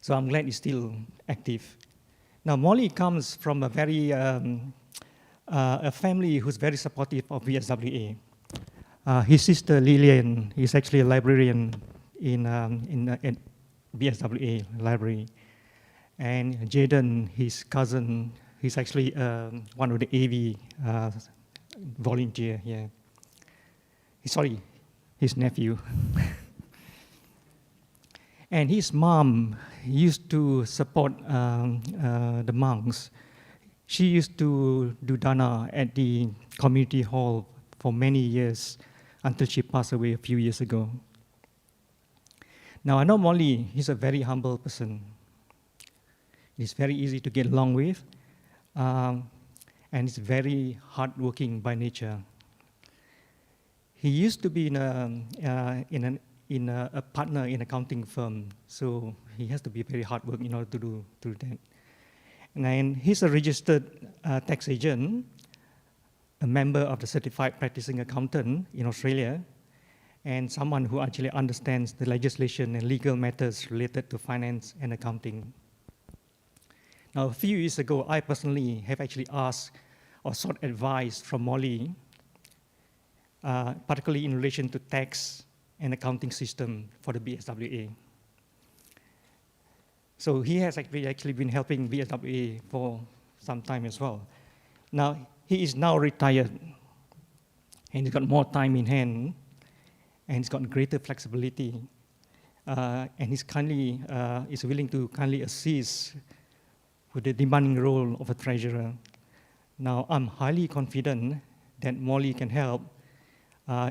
So I'm glad he's still active. Now, Molly comes from a very a family who's very supportive of VSWA. His sister Lillian is actually a librarian in BSWA library. And Jaden, his cousin, he's actually one of the AV volunteer here. Sorry, his nephew. And his mom used to support the monks. She used to do dana at the community hall for many years until she passed away a few years ago. Now, I know Molly, he's a very humble person. He's very easy to get along with, and he's very hardworking by nature. He used to be in a partner in an accounting firm, so he has to be very hardworking in order to do that. And he's a registered tax agent, a member of the Certified Practicing Accountant in Australia, and someone who actually understands the legislation and legal matters related to finance and accounting. Now, a few years ago, I personally have actually asked or sought advice from Molly, particularly in relation to tax and accounting system for the BSWA. So he has actually been helping BSWA for some time as well. Now, he is now retired, and he's got more time in hand, and he's got greater flexibility, and he's kindly is willing to kindly assist with the demanding role of a treasurer. Now, I'm highly confident that Molly can help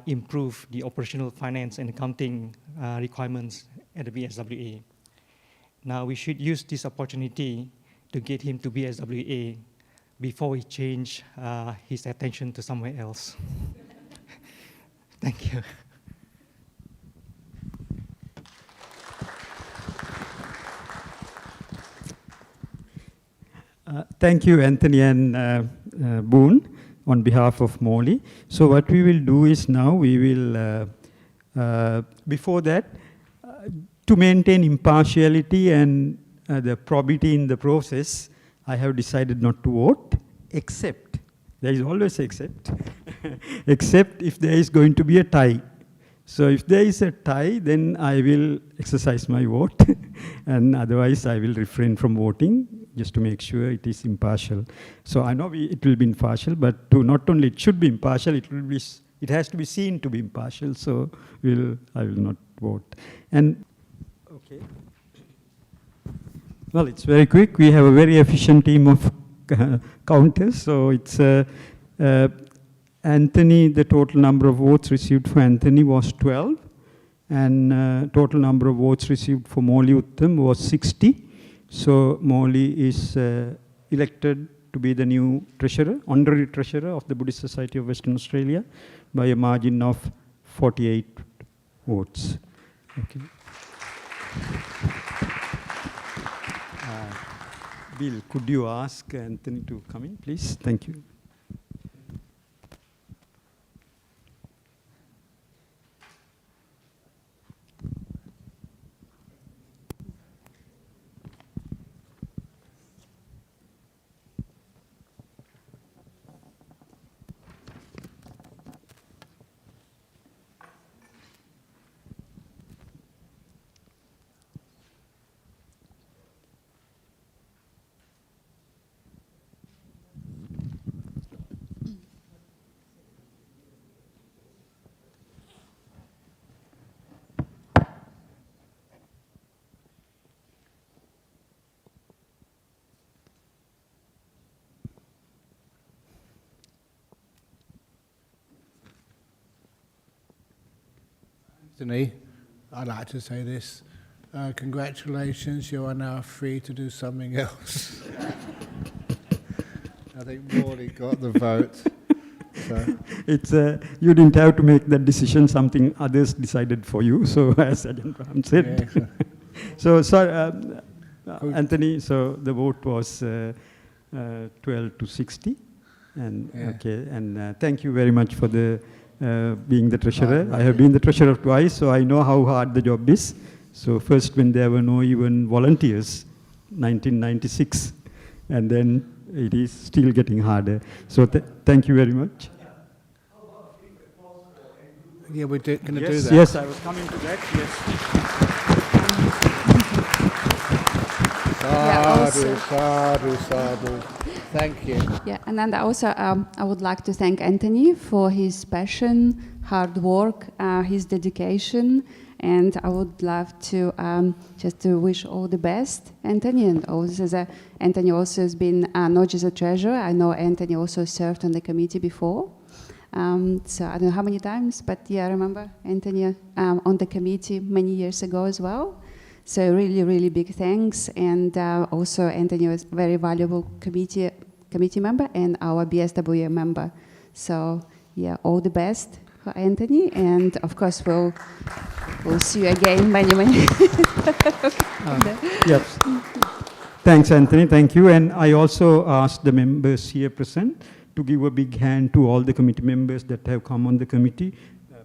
improve the operational finance and accounting requirements at the BSWA. Now, we should use this opportunity to get him to BSWA before we change his attention to somewhere else. Thank you. Thank you, Anthony and Boone, on behalf of Molly. So what we will do is now we will, before that, to maintain impartiality and the probity in the process, I have decided not to vote, except, there is always except, except if there is going to be a tie. So if there is a tie, then I will exercise my vote, and otherwise I will refrain from voting, just to make sure it is impartial. So I know it will be impartial, but to not only it should be impartial, it has to be seen to be impartial, so I will not vote. And okay. Well, it's very quick. We have a very efficient team of counters, so it's Anthony, the total number of votes received for Anthony was 12, and total number of votes received for Molly Uttam was 60. So Molly is elected to be the new treasurer, honorary treasurer of the Buddhist Society of Western Australia by a margin of 48 votes. Okay. Bill, could you ask Anthony to come in, please? Thank you. Anthony, I'd like to say this. Congratulations, you are now free to do something else. I think Morley got the vote. So. It's you didn't have to make that decision, something others decided for you, so as Ajahn Ram said. Yeah, so Anthony, so the vote was 12 to 60. And Yeah. okay, and thank you very much for the being the treasurer. I have been the treasurer twice, so I know how hard the job is. So first when there were no even volunteers, 1996, and then it is still getting harder. So thank you very much. Yeah, we're going to do Yes, that. yes, I was coming to that, yes. Sadhu, sadhu, sadhu. Thank you. Yeah, and then also I would like to thank Anthony for his passion, hard work, his dedication, and I would love to just to wish all the best, Anthony. And also, Anthony also has been not just a treasurer. I know Anthony also served on the committee before. So I don't know how many times, but yeah, I remember Anthony on the committee many years ago as well. So really, really big thanks. And also Anthony was a very valuable committee member and our BSWA member. So yeah, all the best for Anthony. And of course, we'll see you again many. Yes. Thanks, Anthony. Thank you. And I also asked the members here present to give a big hand to all the committee members that have come on the committee.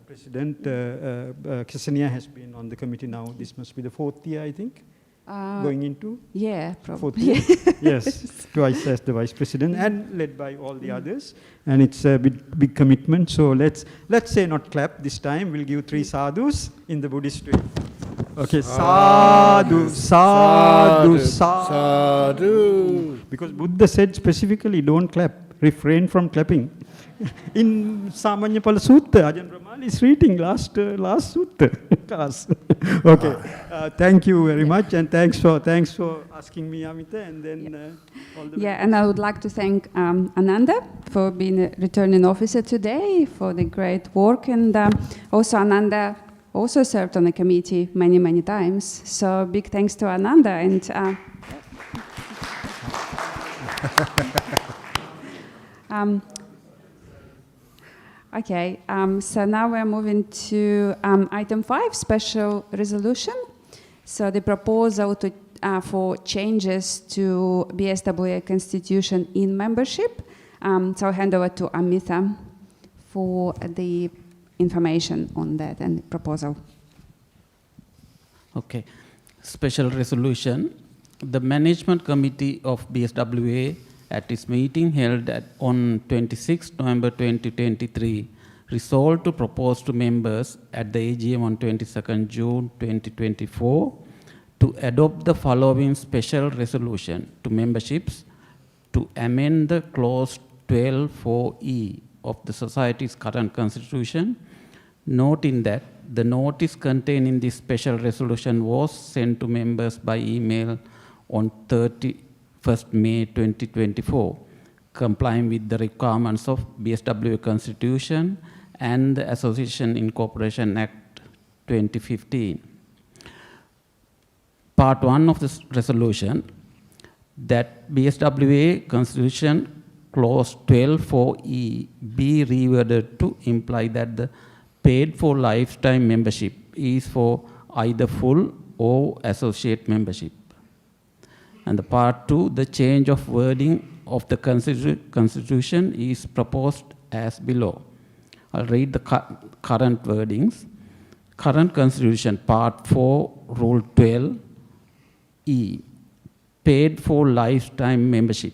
President Ksenia has been on the committee now. This must be the 4th year, I think, going into? Yeah, 4th probably. year. Yes, twice as the vice president and led by all the others. And it's a big commitment. So let's say not clap this time. We'll give 3 sadhus in the Buddhist way. Okay, sadhu, sadhu, sadhu. Because Buddha said specifically, don't clap. Refrain from clapping. In Samanyapala Sutta, Ajahn Brahman is reading last sutta class. Okay, thank you very much, and thanks for asking me, Amita, and then all the Yeah, and I would like to thank Ananda for being a returning officer today, for the great work, and also Ananda also served on the committee many times. So big thanks to Ananda and. Okay, so now we're moving to item 5, special resolution. So the proposal for changes to BSWA constitution in membership. So I'll hand over to Amita for the information on that and proposal. Okay, special resolution. The management committee of BSWA at its meeting held on 26 November 2023, resolved to propose to members at the AGM on 22nd June 2024 to adopt the following special resolution to memberships to amend the clause 12(4)(e) of the Society's current constitution, noting that the notice contained in this special resolution was sent to members by email on 31st May 2024, complying with the requirements of BSWA Constitution and the Association Incorporation Act 2015. Part 1 of this resolution, that BSWA Constitution Clause 12(4)(e) be reworded to imply that the paid for lifetime membership is for either full or associate membership. And the part 2, the change of wording of the constitution is proposed as below. I'll read the current wordings. Current constitution, part 4, rule 12(e), paid for lifetime membership.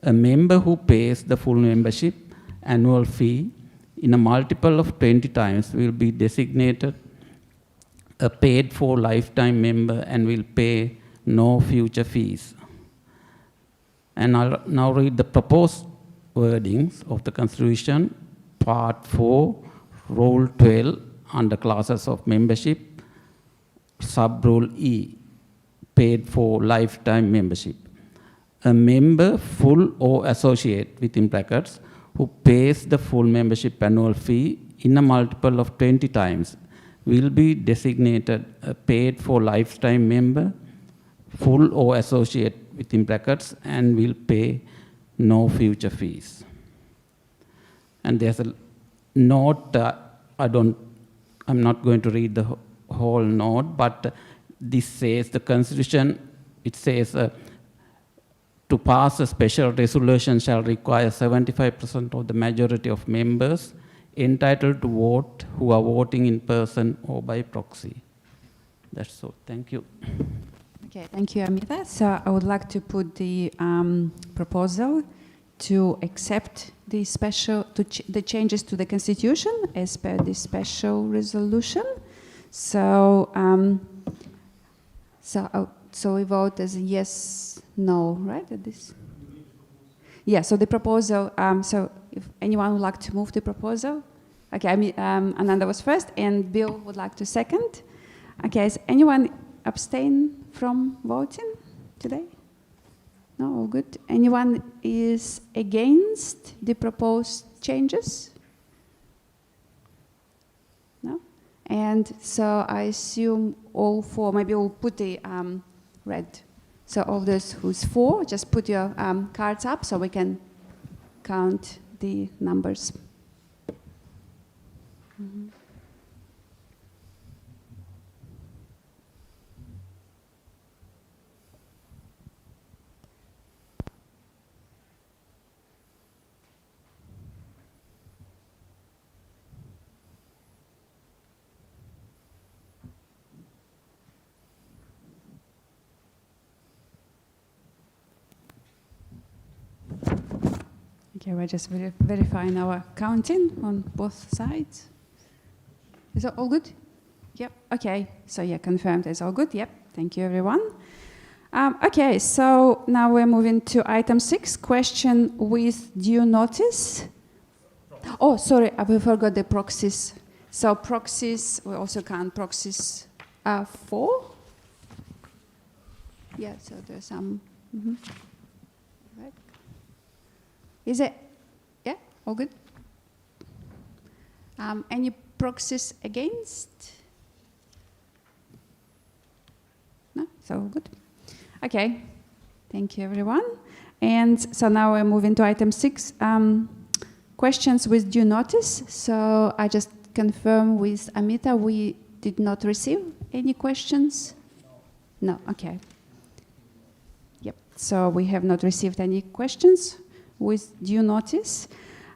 A member who pays the full membership annual fee in a multiple of 20 times will be designated a paid for lifetime member and will pay no future fees. And I'll now read the proposed wordings of the Constitution, Part 4, Rule 12, under classes of membership, Sub-Rule E, paid for lifetime membership. A member, full or associate, within brackets, who pays the full membership annual fee in a multiple of 20 times will be designated a paid for lifetime member, full or associate, within brackets, and will pay no future fees. And there's a note, I'm not going to read the whole note, but this says the Constitution it says to pass a special resolution shall require 75% of the majority of members entitled to vote who are voting in person or by proxy. That's all. Thank you. Okay, thank you, Amita. So I would like to put the proposal to accept the the changes to the constitution as per the special resolution. So so we vote as yes, no, right? At this. Yeah. So the proposal. So if anyone would like to move the proposal, okay. I mean, Ananda was first, and Bill would like to second. Okay. Is anyone abstain from voting today? No, all good. Anyone is against the proposed changes? No? And so I assume all four, maybe we'll put the red. So all those who's for, just put your cards up so we can count the numbers. Mm-hmm. Okay, we're just verifying our counting on both sides. Is it all good? Yep, okay. So yeah, confirmed it's all good. Yep, thank you everyone. Okay, so now we're moving to item 6, question with due notice. Oh, sorry, we forgot the proxies. So proxies, we also count proxies 4. Yeah, so there's some. Mm-hmm. Right. Is it? Yeah, all good? Any proxies against? No, so all good. Okay, thank you everyone. And so now we're moving to item 6, questions with due notice. So I just confirm with Amita, we did not receive any questions? No, okay. Yep, so we have not received any questions with due notice.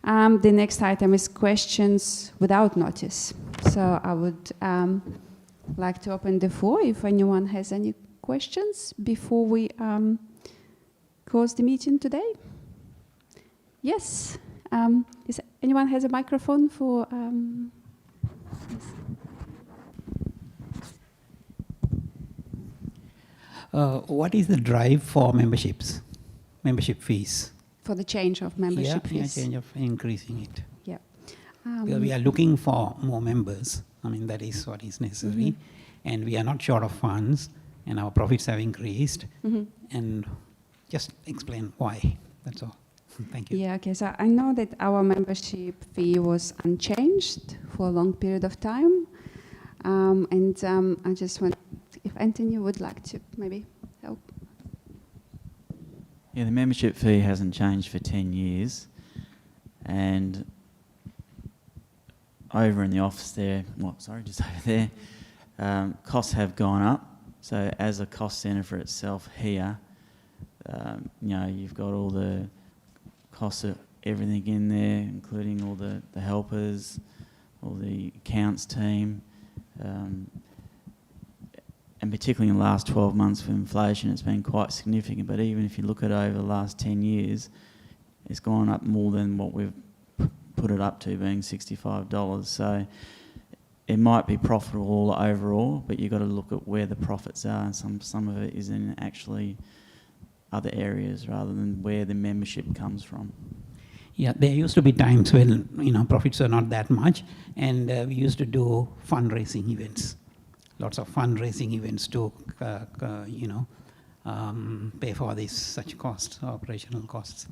The next item is questions without notice. So I would like to open the floor if anyone has any questions before we close the meeting today. Yes. Is anyone has a microphone for? Yes. What is the drive for membership fees? For the change of membership fees. Yeah, change of increasing it. Yeah. Because we are looking for more members. I mean, that is what is necessary. Mm-hmm. And we are not short of funds, and our profits have increased. Mm-hmm. And just explain why. That's all. Thank you. Yeah, okay. So I know that our membership fee was unchanged for a long period of time. I just want, if Anthony would like to maybe help. Yeah, the membership fee hasn't changed for 10 years. And over in the office there, just over there, costs have gone up. So as a cost centre for itself here, you've got all the costs of everything in there, including all the helpers, all the accounts team, and particularly in the last 12 months with inflation, it's been quite significant. But even if you look at over the last 10 years, it's gone up more than what we've put it up to, being $65. So it might be profitable overall, but you've got to look at where the profits are, and some of it is in actually other areas rather than where the membership comes from. Yeah, there used to be times when profits are not that much, and we used to do fundraising events, lots of fundraising events to pay for these such costs, operational costs.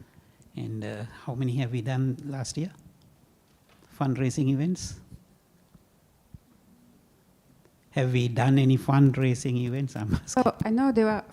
And how many have we done last year? Fundraising events. Have we done any fundraising events? So I know there were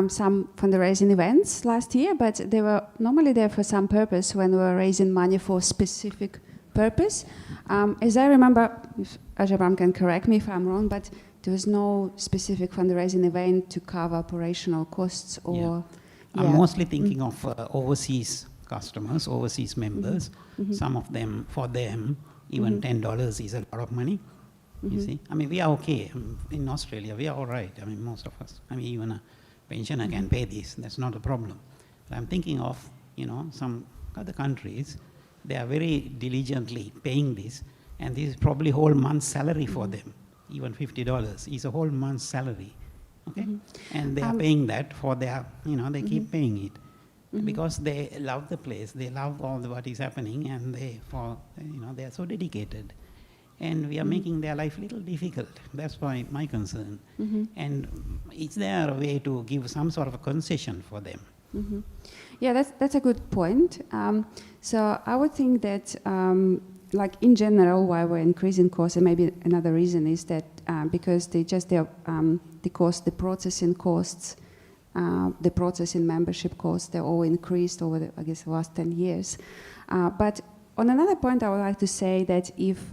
some fundraising events last year, but they were normally there for some purpose when we were raising money for a specific purpose. As I remember, if Ajabram can correct me if I'm wrong, but there was no specific fundraising event to cover operational costs or... Yeah. Yeah. I'm mostly thinking of overseas customers, overseas members. Mhm. Some of them, for them, even $10 is a lot of money. You see, I mean, we are okay in Australia. We are all right. I mean, most of us. I mean, even a pensioner can pay this. That's not a problem. But I'm thinking of, you know, some other countries. They are very diligently paying this, and this is probably whole month's salary for them. Even $50 is a whole month's salary. Okay, and they are paying that for their, you know, they keep paying it because they love the place. They love all what is happening, and they are so dedicated. And we are making their life a little difficult. That's why my concern. And is there a way to give some sort of a concession for them? Yeah, that's a good point. So I would think that, like in general, why we're increasing costs, and maybe another reason is that because the processing costs, the processing membership costs, they're all increased over the, I guess, the last 10 years. But on another point, I would like to say that if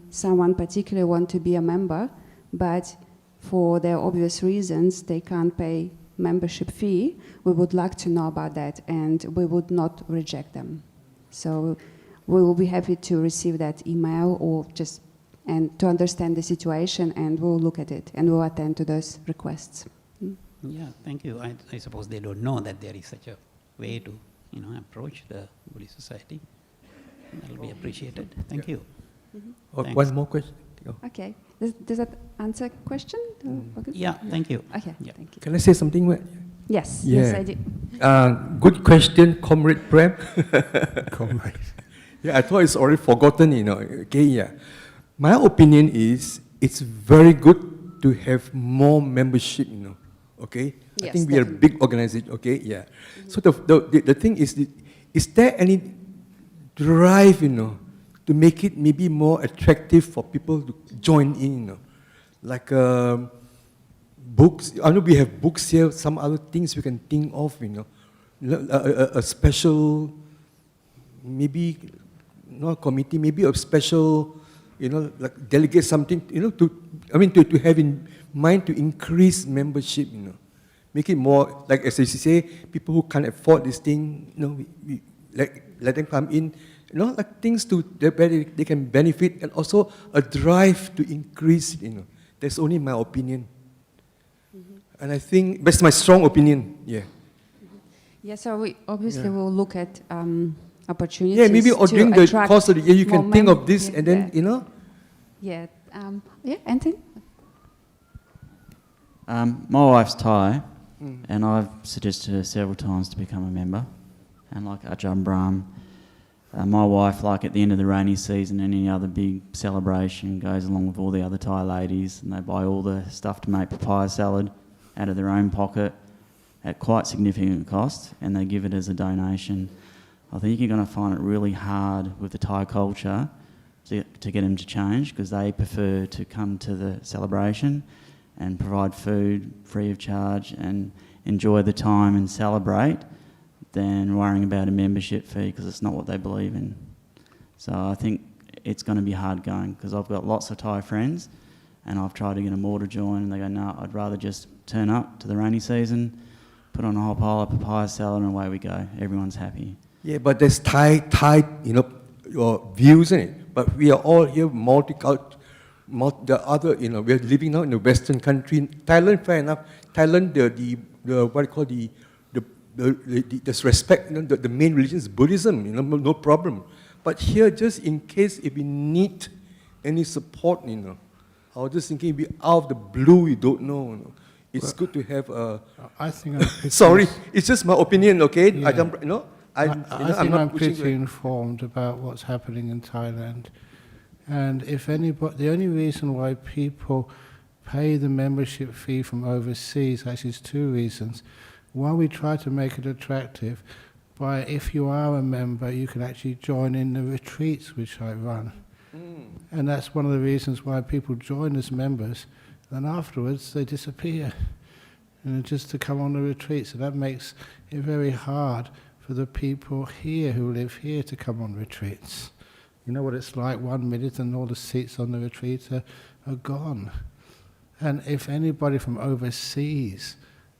someone particularly want to be a member, but for their obvious reasons they can't pay membership fee, we would like to know about that, and we would not reject them. So we will be happy to receive that email or just and to understand the situation, and we'll look at it and we'll attend to those requests. Yeah, thank you. I suppose they don't know that there is such a way to, you know, approach the Buddhist society. That will be appreciated. Thank you. Thanks. One more question. Okay. Does that answer question? Yeah, thank you. Okay, Yeah. thank you. Can I say something? Yes, Yeah. yes, I do. Good question, Comrade Prem. Comrade. Yeah, I thought it's already forgotten, you know. Okay, yeah. My opinion is it's very good to have more membership, you know. Okay? I Yes, think we are a definitely. big organization, okay? Yeah. So the thing is there any drive, you know, to make it maybe more attractive for people to join in, you know? Like books, I know we have books here, some other things we can think of, you know. A special, maybe not committee, maybe a special, you know, like delegate something, you know, to have in mind to increase membership, you know. Make it more, like as you say, people who can't afford this thing, you know, we let them come in, you know, like things where they can benefit, and also a drive to increase, you know. That's only my opinion. And I think that's my strong opinion, yeah. Yeah, so we obviously will look at opportunities. Yeah, maybe to during the attract course of the year you more can think of members. this, Yeah, and then, yeah. you know. Yeah, yeah, Anthony? My wife's Thai, and I've suggested her several times to become a member. And like Ajahn Brahm, my wife, like at the end of the rainy season, any other big celebration, goes along with all the other Thai ladies, and they buy all the stuff to make papaya salad out of their own pocket at quite significant cost, and they give it as a donation. I think you're going to find it really hard with the Thai culture to get them to change, because they prefer to come to the celebration and provide food free of charge and enjoy the time and celebrate than worrying about a membership fee, because it's not what they believe in. So I think it's going to be hard going, because I've got lots of Thai friends and I've tried to get them all to join, and they go, no, I'd rather just turn up to the rainy season, put on a whole pile of papaya salad, and away we go. Everyone's happy. Yeah, but there's Thai, you know, your views in it. But we are all here multicultural. The other, you know, we're living now in a Western country. Thailand, fair enough. Thailand, the what you call the respect. You know, the main religion is Buddhism. You know, no problem. But here, just in case if we need any support, you know, I was just thinking, we out of the blue, we don't know. You know. It's good to have a. I think. Sorry, it's just my opinion. Okay, Yeah. I don't, you know. I think I'm pushing pretty informed about what's happening in Thailand. And if anybody, the only reason why people pay the membership fee from overseas, actually is two reasons. One, we try to make it attractive by, if you are a member, you can actually join in the retreats which I run. And that's one of the reasons why people join as members, and afterwards they disappear, just to come on the retreat. So that makes it very hard for the people here who live here to come on retreats. You know what it's like, 1 minute and all the seats on the retreat are gone. And if anybody from overseas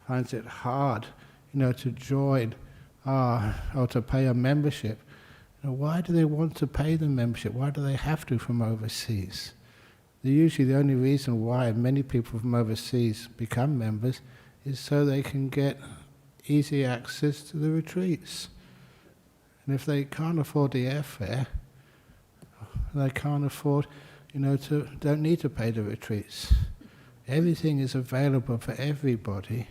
finds it hard, to join or to pay a membership, why do they want to pay the membership? Why do they have to from overseas? Usually the only reason why many people from overseas become members is so they can get easy access to the retreats. And if they can't afford the airfare, they can't afford, don't need to pay the retreats. Everything is available for everybody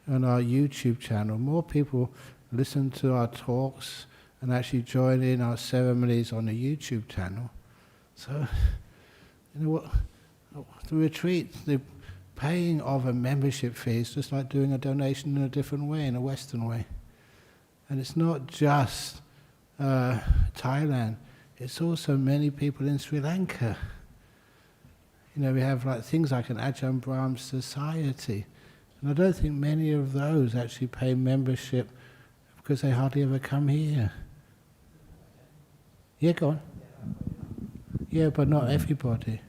on our YouTube channel. More people listen to our talks and actually join in our ceremonies on the YouTube channel. So, the retreat, the paying of a membership fee is just like doing a donation in a different way, in a Western way. And it's not just Thailand, it's also many people in Sri Lanka. We have things like an Ajahn Brahm society. And I don't think many of those actually pay membership because they hardly ever come here. Yeah, go on. Yeah, but not everybody.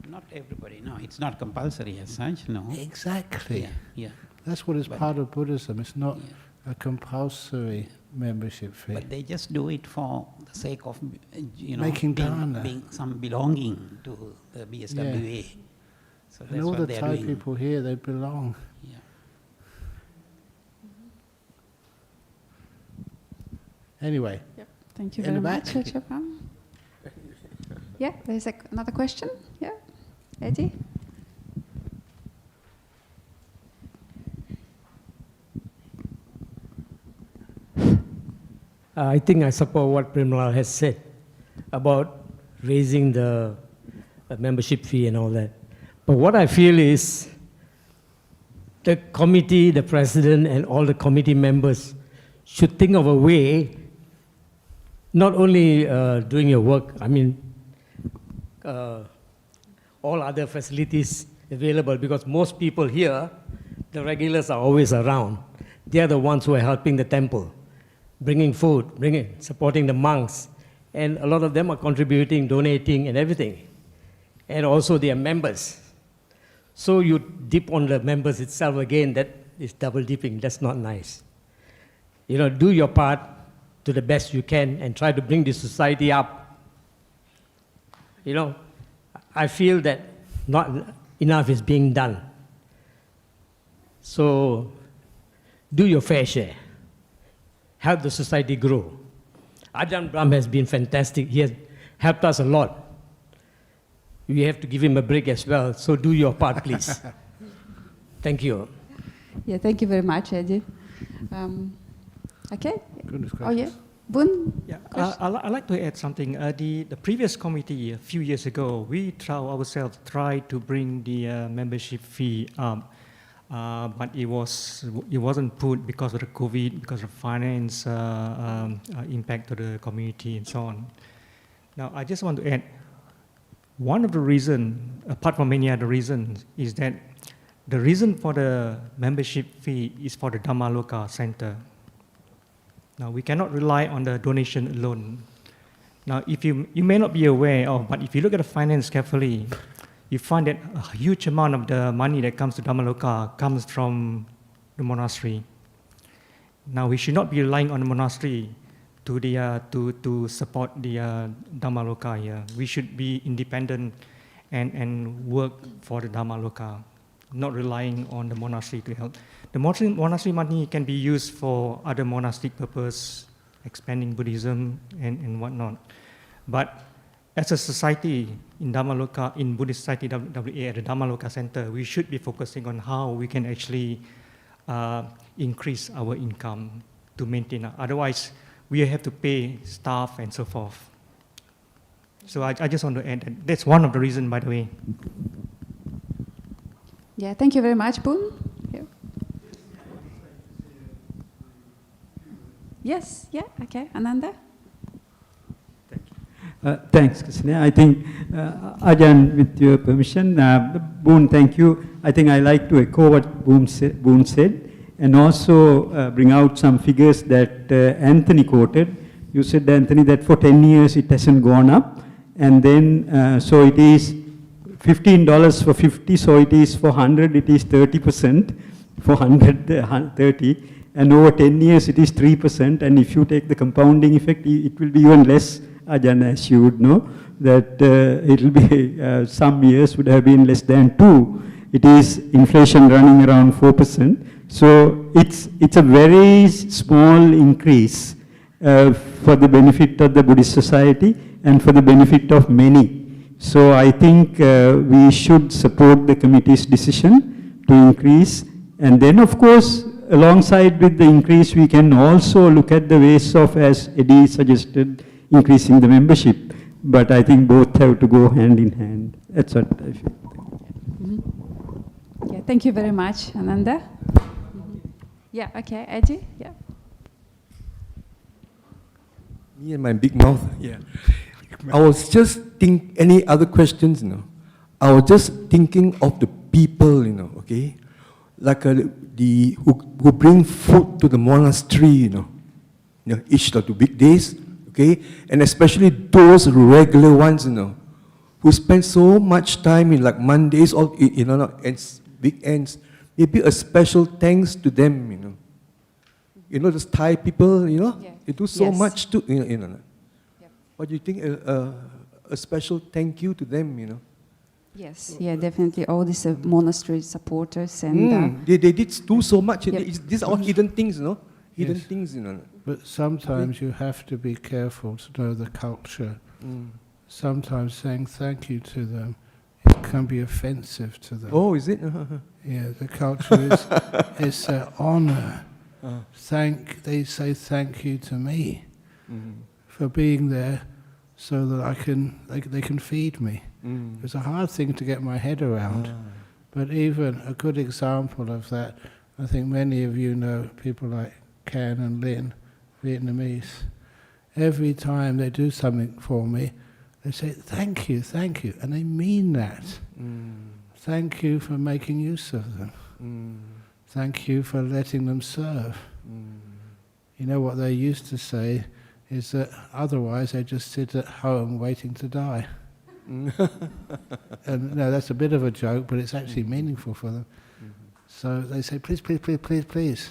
Not everybody, no. It's not compulsory as such, no. Exactly. Yeah. That's what is part of Buddhism. It's not a compulsory membership fee. But they just do it for the sake of, Making dana. being some belonging to the BSWA. So And that's all what the they're Thai doing. people here, they belong. Yeah. Anyway, Thank you In very the much, back. Chapam. Yeah, there's another question. Yeah, Eddie? I think I support what Primla has said about raising the membership fee and all that. But what I feel is the committee, the president, and all the committee members should think of a way, not only doing your work, all other facilities available, because most people here, the regulars are always around. They are the ones who are helping the temple, bringing food, supporting the monks, and a lot of them are contributing, donating, and everything. And also they are members. So you dip on the members itself again, that is double dipping, that's not nice. Do your part to the best you can and try to bring the society up. I feel that not enough is being done. So do your fair share. Help the society grow. Ajahn Brahm has been fantastic. He has helped us a lot. We have to give him a break as well. So do your part, please. Thank you. Yeah, thank you very much, Eddie. Okay. goodness Oh, yeah. gracious. Bun? Yeah, I'd like to add something. The previous committee, a few years ago, we tried to bring the membership fee up, but it wasn't put because of the COVID, because of finance impact to the community and so on. Now, I just want to add, one of the reasons, apart from many other reasons, is that the reason for the membership fee is for the Dhammaloka Center. Now, we cannot rely on the donation alone. Now, if you may not be aware of, but if you look at the finance carefully, you find that a huge amount of the money that comes to Dhammaloka comes from the monastery. Now, we should not be relying on the monastery to support the Dhammaloka here. We should be independent and work for the Dhammaloka, not relying on the monastery to help. The monastery money can be used for other monastic purpose, expanding Buddhism and whatnot. But as a society in Dhammaloka, in Buddhist Society WA at the Dhammaloka Center, we should be focusing on how we can actually increase our income to maintain. Otherwise, we have to pay staff and so forth. So I just want to add that that's one of the reasons, by the way. Yeah, thank you very much, Bun. Yeah. Yes, yeah, okay. Ananda? Thanks, Krishna. I think, Ajahn, with your permission, Boon, thank you. I think I like to echo what Boon said, and also bring out some figures that Anthony quoted. You said, Anthony, that for 10 years it hasn't gone up, and then, so it is $15 for 50, so it is for 100, it is 30%, for 100, 30, and over 10 years it is 3%, and if you take the compounding effect, it will be even less, Ajahn, as you would know, that it will be, some years would have been less than 2. It is inflation running around 4%, so it's a very small increase for the benefit of the Buddhist society and for the benefit of many. So I think we should support the committee's decision to increase, and then of course alongside with the increase we can also look at the ways of, as Eddie suggested, increasing the membership. But I think both have to go hand in hand. That's what I feel. Yeah, thank you very much, Ananda. Yeah, okay, Eddie, yeah. Me and my big mouth, yeah. I was just any other questions, you know? I was just thinking of the people, you know, okay? Like who bring food to the monastery, you know, each of the weekdays, okay? And especially those regular ones, you know, who spend so much time in like Mondays or, you know, and weekends. Maybe a special thanks to them, you know. You know, those Thai people, you know, they do so much to, you know. What do you think? A special thank you to them, you know? Yes, yeah, definitely. All these monastery supporters and they did do so much. These are all hidden things, you know. Hidden things, you know. But sometimes you have to be careful to know the culture. Sometimes saying thank you to them, it can be offensive to them. Oh, is it? Yeah, the culture is honor. They say thank you to me for being there, so that they can feed me. It's a hard thing to get my head around, but even a good example of that, I think many of you know people like Can and Lin, Vietnamese. Every time they do something for me, they say thank you, and they mean that. Thank you for making use of them. Thank you for letting them serve. You know what they used to say is that otherwise they just sit at home waiting to die. And no, that's a bit of a joke, but it's actually meaningful for them. So they say, please, please, please, please, please,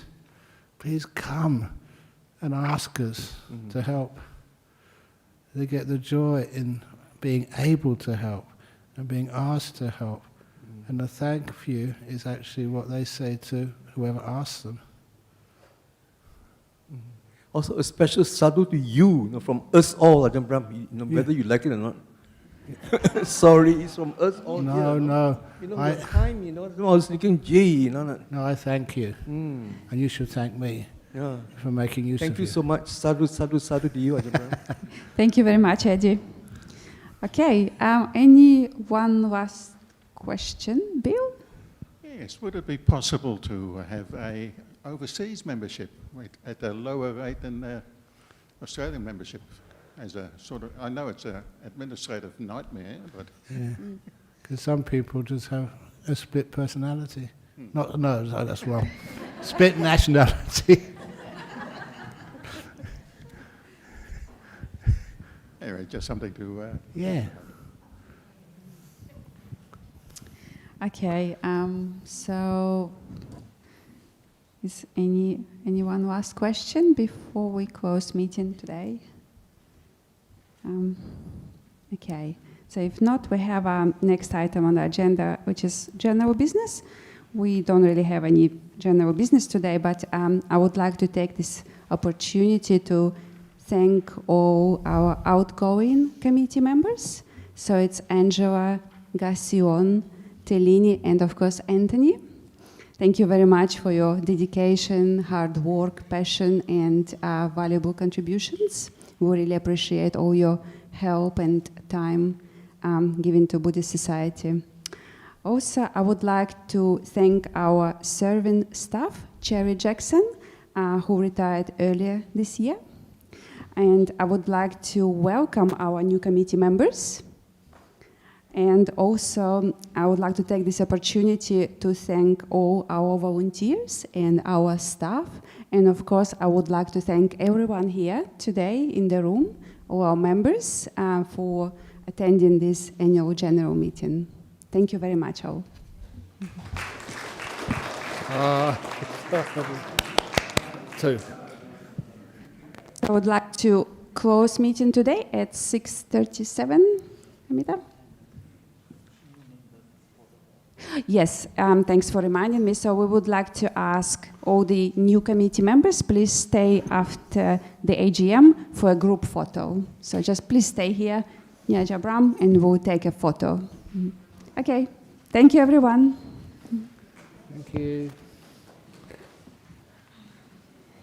please come and ask us to help. They get the joy in being able to help and being asked to help. And the thank you is actually what they say to whoever asks them. Also, a special sadhu to you, know, from us all, Ajahn Brahm, you know, whether you like it or not. Sorry, it's from us all. No. You know, the time, you know, I was thinking, gee, you know. No, I thank you. And you should thank me for making use of you. Thank you so much. Sadhu, sadhu, sadhu to you, Ajahn Brahm. Thank you very much, Eddie. Okay, any one last question? Bill? Yes, would it be possible to have a overseas membership at a lower rate than the Australian membership? As a sort of, I know it's an administrative nightmare, but because some people just have a split personality. That's wrong. Split nationality. anyway, just something to. Yeah. Okay. So, is anyone last question before we close meeting today? Okay, so if not, we have our next item on the agenda, which is general business. We don't really have any general business today, but I would like to take this opportunity to thank all our outgoing committee members. So it's Angela, Gassion, Telini, and of course Anthony. Thank you very much for your dedication, hard work, passion, and valuable contributions. We really appreciate all your help and time given to Buddhist society. Also, I would like to thank our serving staff, Cherry Jackson, who retired earlier this year. And I would like to welcome our new committee members. And also, I would like to take this opportunity to thank all our volunteers and our staff. And of course, I would like to thank everyone here today in the room, all our members, for attending this annual general meeting. Thank you very much, all. Two. I would like to close meeting today at 6:37. Amita? Yes, thanks for reminding me. So we would like to ask all the new committee members, please stay after the AGM for a group photo. So just please stay here near Jabram and we'll take a photo. Okay, thank you everyone. Thank you.